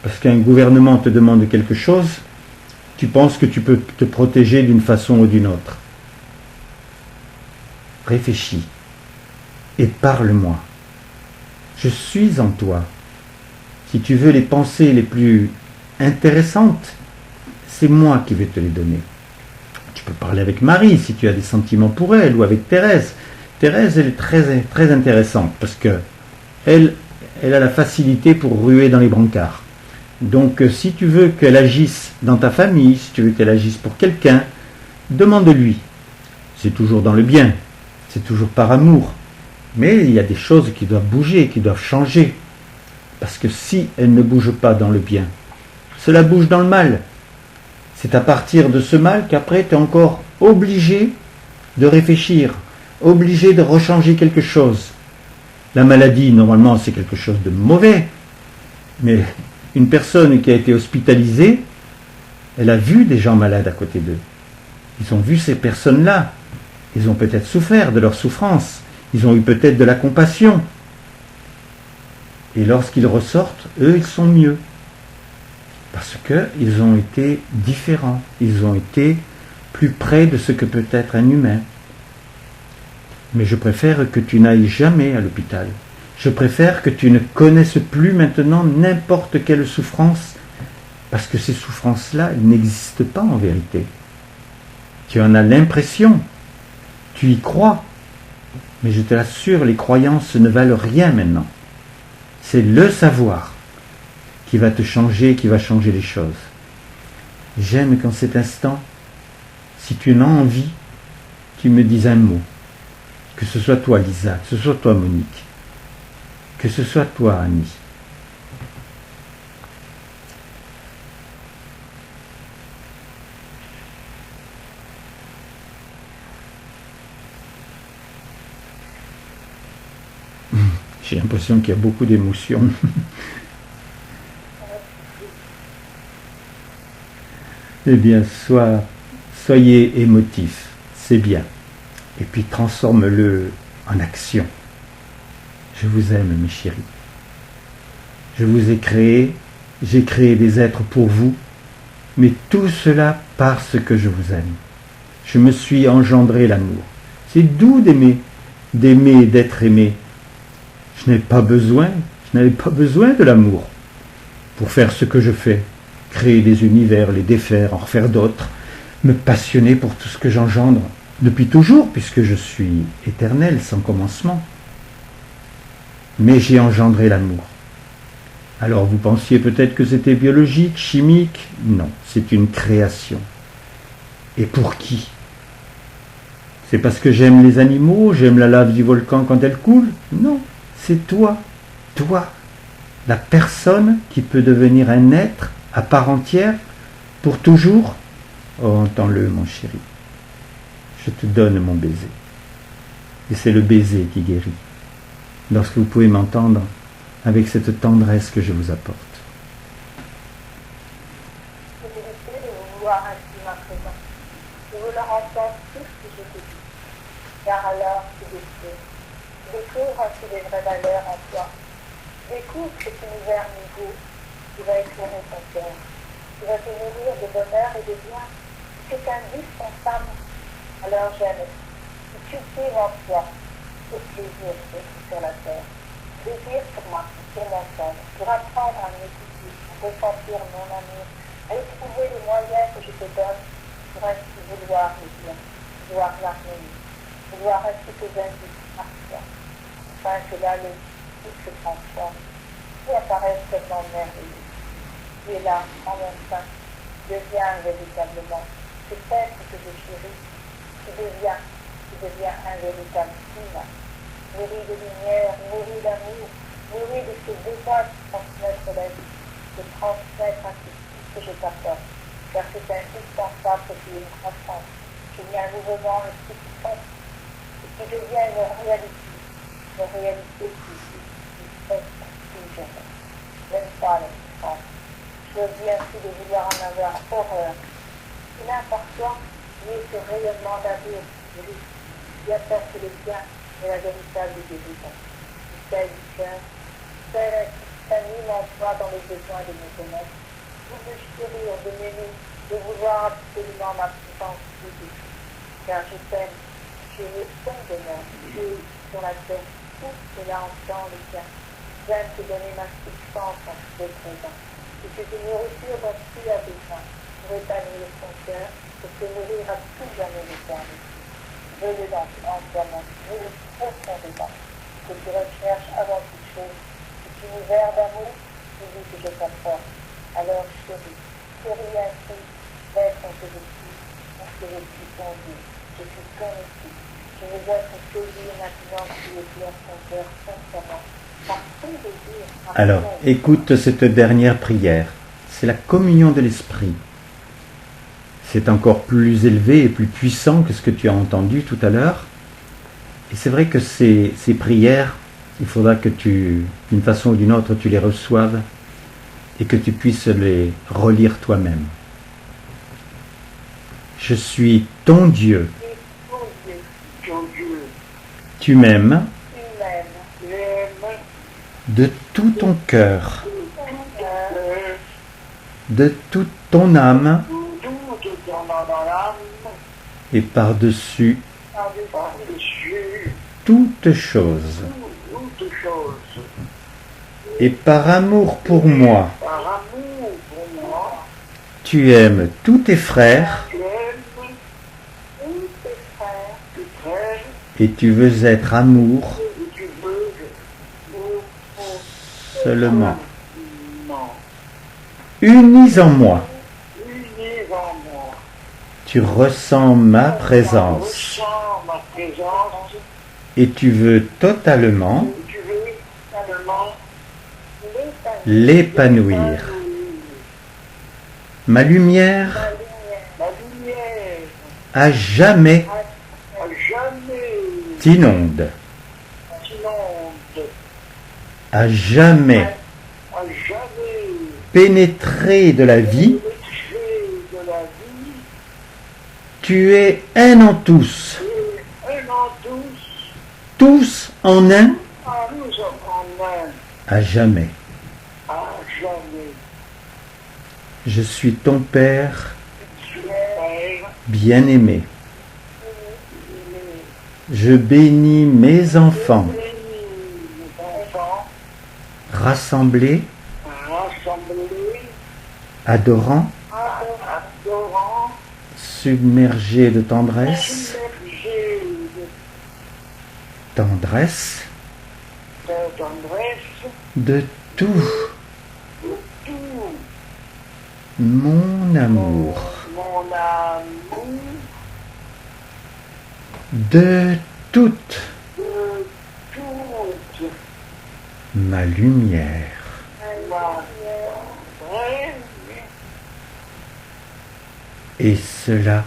parce qu'un gouvernement te demande quelque chose, tu penses que tu peux te protéger d'une façon ou d'une autre. Réfléchis et parle-moi. Je suis en toi. Si tu veux les pensées les plus intéressantes, c'est moi qui vais te les donner. Tu peux parler avec Marie si tu as des sentiments pour elle, ou avec Thérèse. Thérèse, elle est très intéressante parce que elle a la facilité pour ruer dans les brancards. Donc si tu veux qu'elle agisse dans ta famille, si tu veux qu'elle agisse pour quelqu'un, demande-lui. C'est toujours dans le bien, c'est toujours par amour. Mais il y a des choses qui doivent bouger, qui doivent changer. Parce que si elle ne bouge pas dans le bien, cela bouge dans le mal. C'est à partir de ce mal qu'après tu es encore obligé de réfléchir, obligé de rechanger quelque chose. La maladie, normalement, c'est quelque chose de mauvais. Mais une personne qui a été hospitalisée, elle a vu des gens malades à côté d'eux. Ils ont vu ces personnes-là. Ils ont peut-être souffert de leur souffrance. Ils ont eu peut-être de la compassion. Et lorsqu'ils ressortent, eux, ils sont mieux. Parce qu'ils ont été différents. Ils ont été plus près de ce que peut être un humain. Mais je préfère que tu n'ailles jamais à l'hôpital. Je préfère que tu ne connaisses plus maintenant n'importe quelle souffrance, parce que ces souffrances-là, elles n'existent pas en vérité. Tu en as l'impression, tu y crois, mais je te l'assure, les croyances ne valent rien maintenant. C'est le savoir qui va te changer, qui va changer les choses. J'aime qu'en cet instant, si tu en as envie, tu me dises un mot. Que ce soit toi, Lisa, que ce soit toi, Monique, que ce soit toi, Annie. J'ai l'impression qu'il y a beaucoup d'émotions. Eh bien, soyez émotifs, c'est bien. Et puis transforme-le en action. Je vous aime, mes chéris. Je vous ai créé, j'ai créé des êtres pour vous, mais tout cela parce que je vous aime. Je me suis engendré l'amour. C'est doux d'aimer et d'être aimé. Je n'avais pas besoin de l'amour pour faire ce que je fais, créer des univers, les défaire, en refaire d'autres, me passionner pour tout ce que j'engendre. Depuis toujours, puisque je suis éternel, sans commencement. Mais j'ai engendré l'amour. Alors vous pensiez peut-être que c'était biologique, chimique? Non, c'est une création. Et pour qui? C'est parce que j'aime les animaux, j'aime la lave du volcan quand elle coule? Non, c'est toi, la personne qui peut devenir un être à part entière, pour toujours. Oh, entends-le, mon chéri. Je te donne mon baiser. Et c'est le baiser qui guérit. Lorsque vous pouvez m'entendre avec cette tendresse que je vous apporte. Je vais essayer de vous vouloir ainsi maintenant. Je veux leur entendre tout ce que je te dis. Car alors tu découvres ainsi des vraies valeurs en toi. Découvre cet univers nouveau qui va éclairer ton cœur, qui va te nourrir de bonheur et de bien. C'est indispensable. Alors j'aime, tu cultives en toi le plaisir d'être sur la terre, plaisir pour moi, pour mon cœur, pour apprendre à m'écouter, à ressentir mon amour, à éprouver les moyens que je te donne pour ainsi vouloir le bien, vouloir l'harmonie, vouloir ainsi que j'invite à toi, afin que là le tout se transforme, tout apparaît tellement merveilleux. Tu es là, en mon sein, deviens véritablement cet être que je chéris. Tu deviens un véritable humain, nourri de lumière, nourri d'amour, nourri de ce besoin de transmettre la vie, de transmettre ainsi tout ce que je t'apporte, car c'est indispensable que tu aies une croissance, qu'il y ait un mouvement et qui devienne une réalité qui fait plus jamais. pas la souffrance. Choisis ainsi de vouloir en avoir horreur. Il a parfois lié ce rayonnement d'amour qui attache le tien et la véritable guérison. Du ciel du cœur, celle qui s'anime en toi dans les besoins de me connaître, ou de chérir, de m'aimer, de vouloir absolument ma puissance physique. Car je t'aime, je veux ton bonheur, je sur la terre, tout cela entend le tien. J'aime te donner ma substance en ce présent. Et que de nourriture dont tu as besoin pour épanouir ton cœur, pour te nourrir à tout jamais l'éternité. Veux-le donc en toi-même, veux-le profondément, que tu recherches avant toute chose cet univers d'amour, tu dis que je t'apporte. Alors chérie, chérie ainsi, laisse ton que je suis, parce que je suis ton Dieu, je suis ton époux. Je veux être saisi maintenant que tu éclaires ton cœur sincèrement. Alors, écoute cette dernière prière. C'est la communion de l'esprit. C'est encore plus élevé et plus puissant que ce que tu as entendu tout à l'heure. Et c'est vrai que ces prières, il faudra que d'une façon ou d'une autre, tu les reçoives et que tu puisses les relire toi-même. Je suis ton Dieu. Tu m'aimes de tout ton cœur, de toute ton âme et par-dessus toutes choses. Et par amour pour moi, tu aimes tous tes frères et tu veux être amour seulement. Unis en moi. Tu ressens ma présence et tu veux totalement l'épanouir. Ma lumière à jamais t'inonde. À jamais pénétré de la vie, tu es un en tous, tous en un, à jamais. Je suis ton Père bien-aimé. Je bénis mes enfants rassemblés, adorants, submergés de tendresse, de tout mon amour, de toute ma lumière. Et cela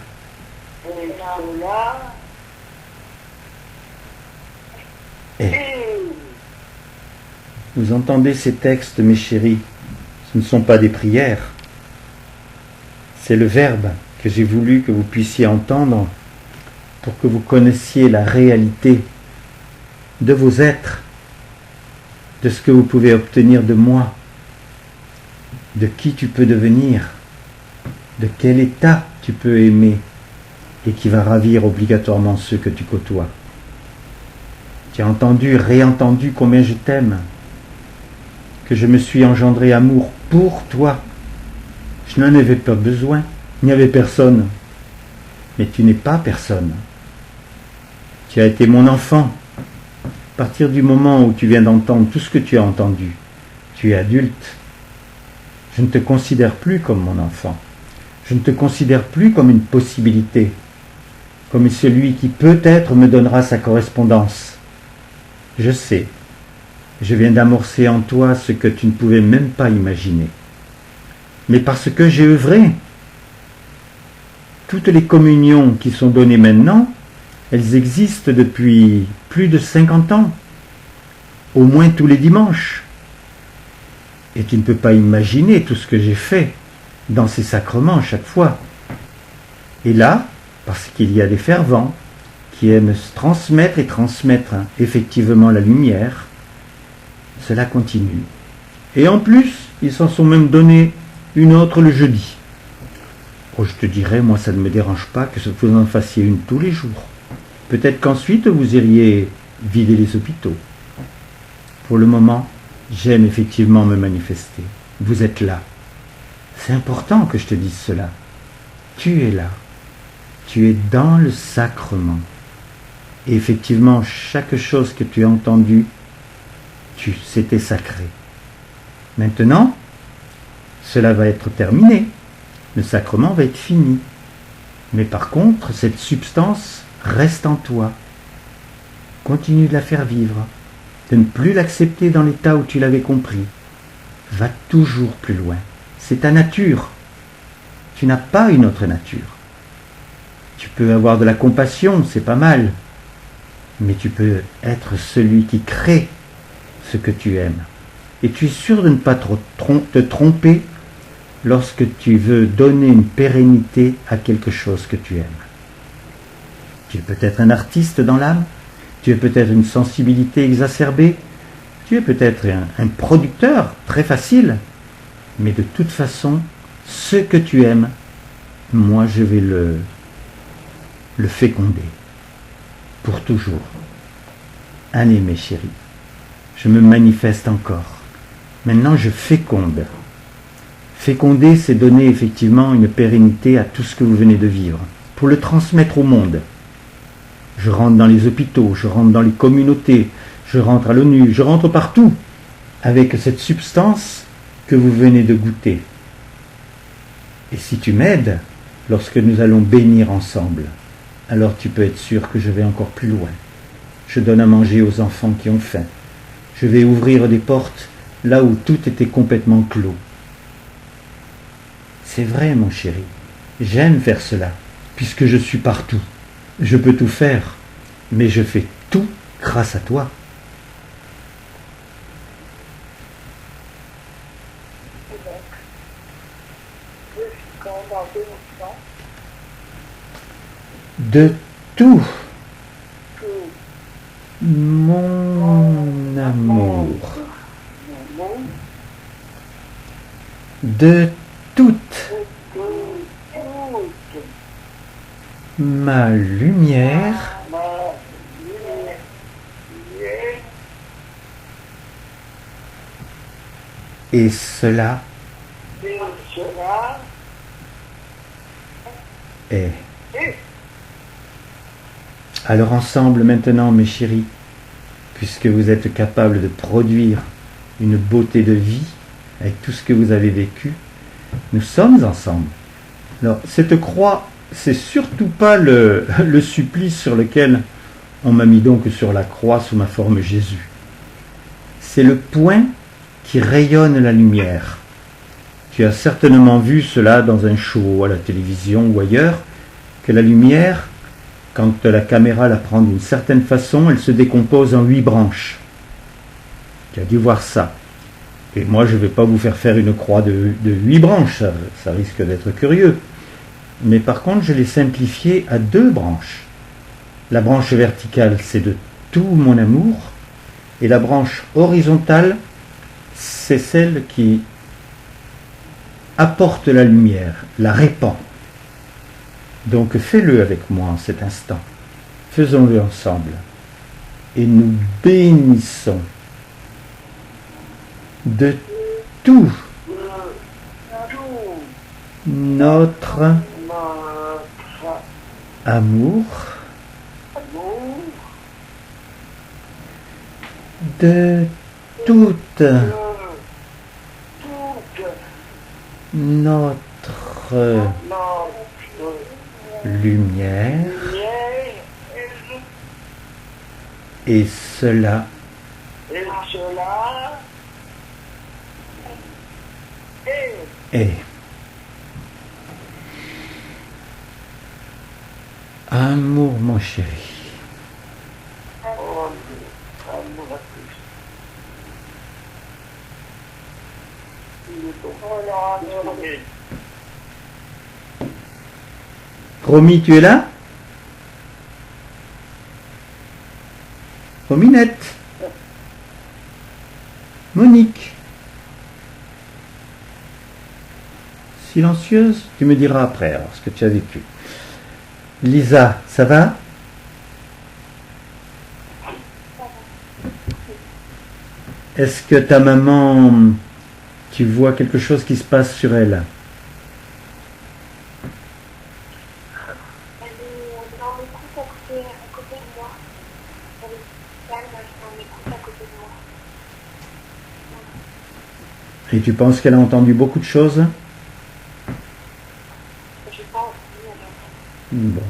est. Vous entendez ces textes, mes chéris, ce ne sont pas des prières. C'est le Verbe que j'ai voulu que vous puissiez entendre pour que vous connaissiez la réalité de vos êtres, de ce que vous pouvez obtenir de moi, de qui tu peux devenir, de quel état tu peux aimer et qui va ravir obligatoirement ceux que tu côtoies. Tu as entendu, réentendu combien je t'aime, que je me suis engendré amour pour toi. Je n'en avais pas besoin, il n'y avait personne. Mais tu n'es pas personne. Tu as été mon enfant. À partir du moment où tu viens d'entendre tout ce que tu as entendu, tu es adulte. Je ne te considère plus comme mon enfant. Je ne te considère plus comme une possibilité, comme celui qui peut-être me donnera sa correspondance. Je sais, je viens d'amorcer en toi ce que tu ne pouvais même pas imaginer. Mais parce que j'ai œuvré, toutes les communions qui sont données maintenant, elles existent depuis plus de 50 ans, au moins tous les dimanches. Et tu ne peux pas imaginer tout ce que j'ai fait dans ces sacrements chaque fois. Et là, parce qu'il y a des fervents qui aiment se transmettre et transmettre effectivement la lumière, cela continue. Et en plus, ils s'en sont même donné une autre le jeudi. Oh, je te dirais, moi ça ne me dérange pas que vous en fassiez une tous les jours. Peut-être qu'ensuite vous iriez vider les hôpitaux. Pour le moment, j'aime effectivement me manifester. Vous êtes là. C'est important que je te dise cela. Tu es là. Tu es dans le sacrement. Et effectivement, chaque chose que tu as entendue, c'était sacré. Maintenant, cela va être terminé. Le sacrement va être fini. Mais par contre, cette substance reste en toi. Continue de la faire vivre. De ne plus l'accepter dans l'état où tu l'avais compris. Va toujours plus loin. C'est ta nature. Tu n'as pas une autre nature. Tu peux avoir de la compassion, c'est pas mal. Mais tu peux être celui qui crée ce que tu aimes. Et tu es sûr de ne pas te tromper lorsque tu veux donner une pérennité à quelque chose que tu aimes. Tu es peut-être un artiste dans l'âme, tu es peut-être une sensibilité exacerbée, tu es peut-être un producteur très facile, mais de toute façon, ce que tu aimes, moi je vais le féconder, pour toujours. Allez mes chéris, je me manifeste encore. Maintenant je féconde. Féconder, c'est donner effectivement une pérennité à tout ce que vous venez de vivre, pour le transmettre au monde. Je rentre dans les hôpitaux, je rentre dans les communautés, je rentre à l'ONU, je rentre partout, avec cette substance que vous venez de goûter. Et si tu m'aides, lorsque nous allons bénir ensemble, alors tu peux être sûr que je vais encore plus loin. Je donne à manger aux enfants qui ont faim. Je vais ouvrir des portes là où tout était complètement clos. C'est vrai, mon chéri. J'aime faire cela, puisque je suis partout. Je peux tout faire, mais je fais tout grâce à toi. Et donc, je suis quand dans bénédiction, De tout, tout mon amour, mon monde, de toute toute ma lumière ma lumière, et cela et cela est. est Alors ensemble maintenant, mes chéris, puisque vous êtes capables de produire une beauté de vie avec tout ce que vous avez vécu, nous sommes ensemble. Alors, cette croix, c'est surtout pas le supplice sur lequel on m'a mis donc sur la croix sous ma forme Jésus. C'est le point qui rayonne la lumière. Tu as certainement vu cela dans un show à la télévision ou ailleurs, que la lumière, quand la caméra la prend d'une certaine façon, elle se décompose en 8 branches. Tu as dû voir ça. Et moi, je ne vais pas vous faire une croix de 8 branches, ça risque d'être curieux. Mais par contre, je l'ai simplifié à 2 branches. La branche verticale, c'est de tout mon amour, et la branche horizontale, c'est celle qui apporte la lumière, la répand. Donc fais-le avec moi en cet instant. Faisons-le ensemble. Et nous bénissons de tout notre amour, de toute notre lumière, et cela est. Amour, mon chéri. Oh là, non. Romy, tu es là? Rominette. Monique. Silencieuse, tu me diras après alors ce que tu as vécu. Lisa, ça va? Est-ce que ta maman, tu vois quelque chose qui se passe sur elle? Elle est dans l'écoute à côté de moi. Elle est calme, elle est dans l'écoute à côté de moi. Et tu penses qu'elle a entendu beaucoup de choses? Je pense que Bon.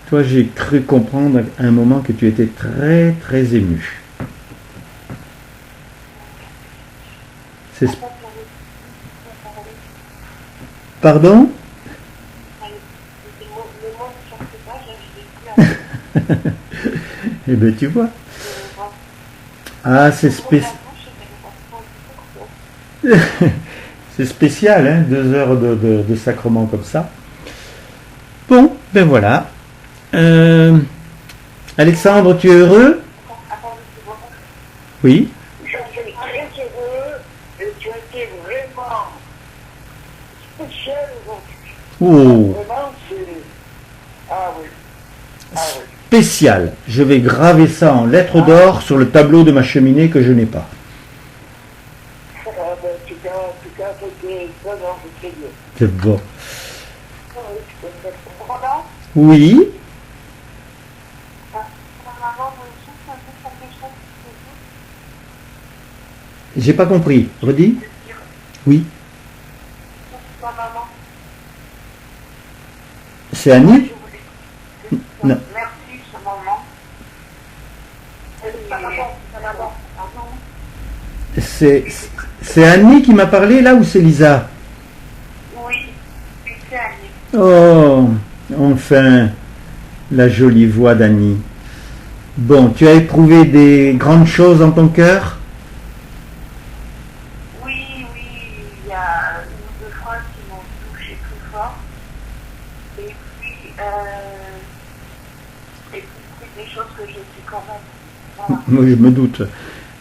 Toi, j'ai cru comprendre à un moment que tu étais très très ému. C'est... elle a parlé. Pardon? Les mots ne sortent pas, je n'ai plus Eh bien, tu vois. à Ah, c'est c'est spécial, hein, 2 heures de sacrement comme ça. Bon, ben voilà. Alexandre, tu es heureux? Oui. Je suis très heureux et tu as été vraiment spécial aujourd'hui. Oh, Vraiment, c'est... Ah oui. Ah oui. spécial. Je vais graver ça en lettres d'or sur le tableau de ma cheminée que je n'ai pas. En tout cas, c'était vraiment très bien. C'est bon. Ah oui, c'est vraiment. Oui. Maman, moi aussi, ça fait ça. J'ai pas compris. Redis? Oui. Ma maman. C'est Annie? Non. Merci, ce moment. Ma maman. C'est Annie qui m'a parlé là ou c'est Lisa? Oui, c'est Annie. Oh, enfin, la jolie voix d'Annie. Bon, tu as éprouvé des grandes choses dans ton cœur? Oui, il y a une ou deux phrases qui m'ont touché plus fort. Et puis, des choses que je sais quand même. Voilà. Oui, je me doute.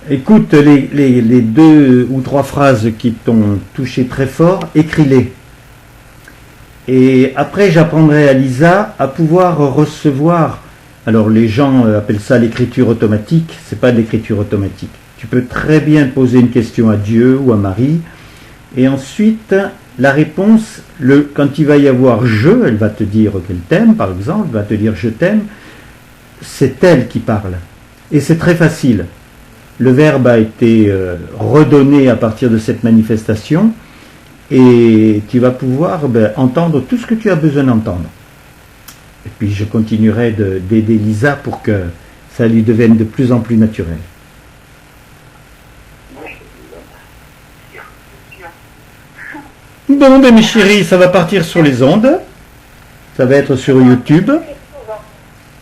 Écoute, les 2 ou 3 phrases qui t'ont touché très fort, écris-les. Et après, j'apprendrai à Lisa à pouvoir recevoir. Alors, les gens appellent ça l'écriture automatique. C'est pas de l'écriture automatique. Tu peux très bien poser une question à Dieu ou à Marie. Et ensuite, la réponse, quand il va y avoir je, elle va te dire qu'elle t'aime, par exemple, va te dire je t'aime. C'est elle qui parle. Et c'est très facile. Le verbe a été redonné à partir de cette manifestation et tu vas pouvoir entendre tout ce que tu as besoin d'entendre. Et puis je continuerai d'aider Lisa pour que ça lui devienne de plus en plus naturel. Bon, ben mes chéris, ça va partir sur les ondes. Ça va être sur YouTube.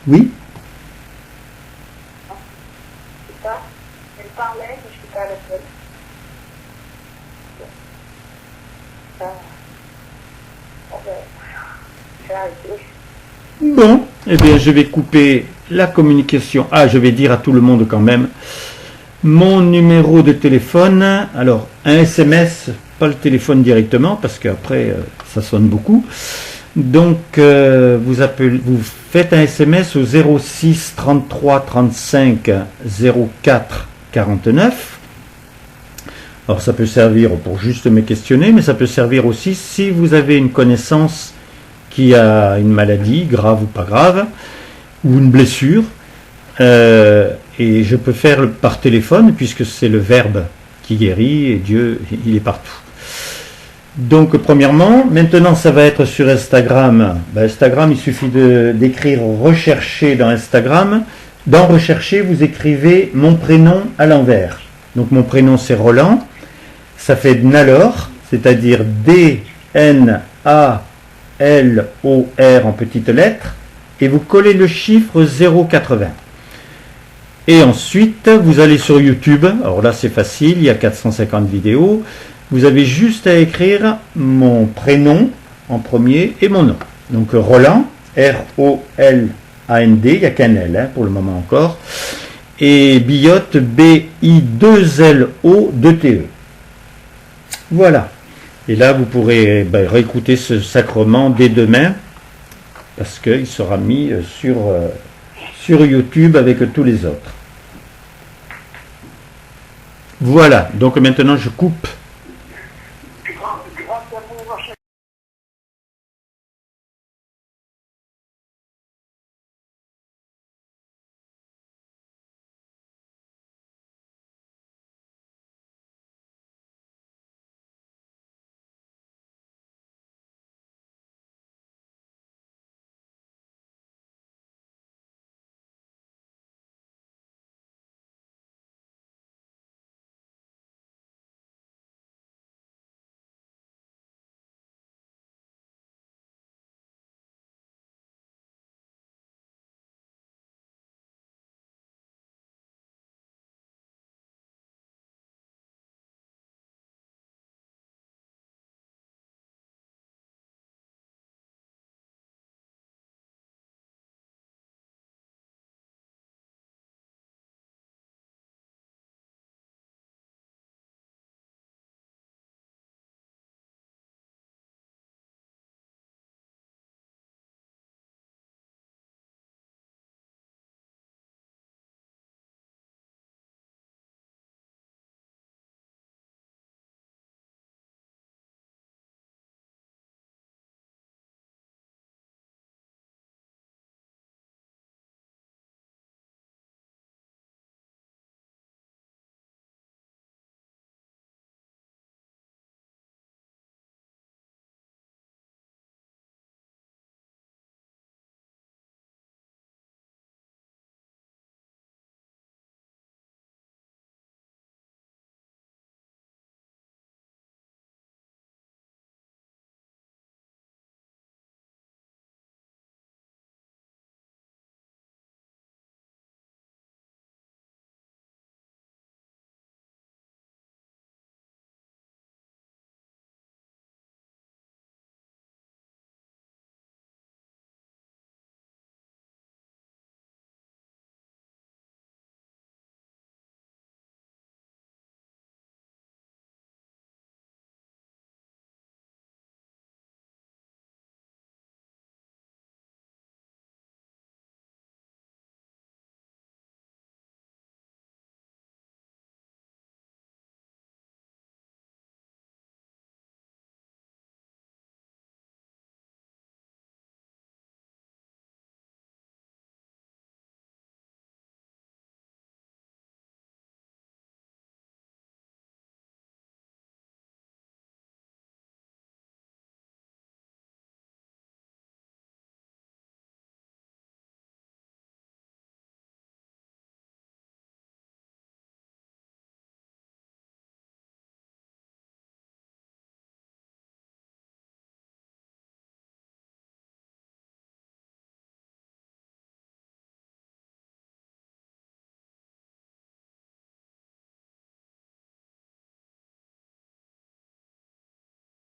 Oui. Elle parlait, mais je ne suis pas la seule. J'ai arrêté. Bon, eh bien je vais couper la communication. Ah, je vais dire à tout le monde quand même mon numéro de téléphone. Alors, un SMS, pas le téléphone directement, parce qu'après, ça sonne beaucoup. Donc, vous faites un SMS au 06 33 35 04 49. Alors, ça peut servir pour juste me questionner, mais ça peut servir aussi si vous avez une connaissance qui a une maladie, grave ou pas grave, ou une blessure. Et je peux faire par téléphone, puisque c'est le Verbe qui guérit, et Dieu, il est partout. Donc, premièrement, maintenant, ça va être sur Instagram. Instagram, il suffit d'écrire « rechercher » dans Instagram. Dans « rechercher », vous écrivez mon prénom à l'envers. Donc, mon prénom, c'est Roland. Ça fait Dnalor, c'est-à-dire D-N-A-L-O-R en petites lettres. Et vous collez le chiffre 080. Et ensuite, vous allez sur YouTube. Alors là, c'est facile, il y a 450 vidéos. vous avez juste à écrire mon prénom en premier et mon nom. Donc Roland, R-O-L-A-N-D, il n'y a qu'un L hein, pour le moment encore, et Billotte, B-I-2-L-O-2-T-E. Voilà. Et là, vous pourrez réécouter ce sacrement dès demain, parce qu'il sera mis sur YouTube avec tous les autres. Voilà, donc maintenant je coupe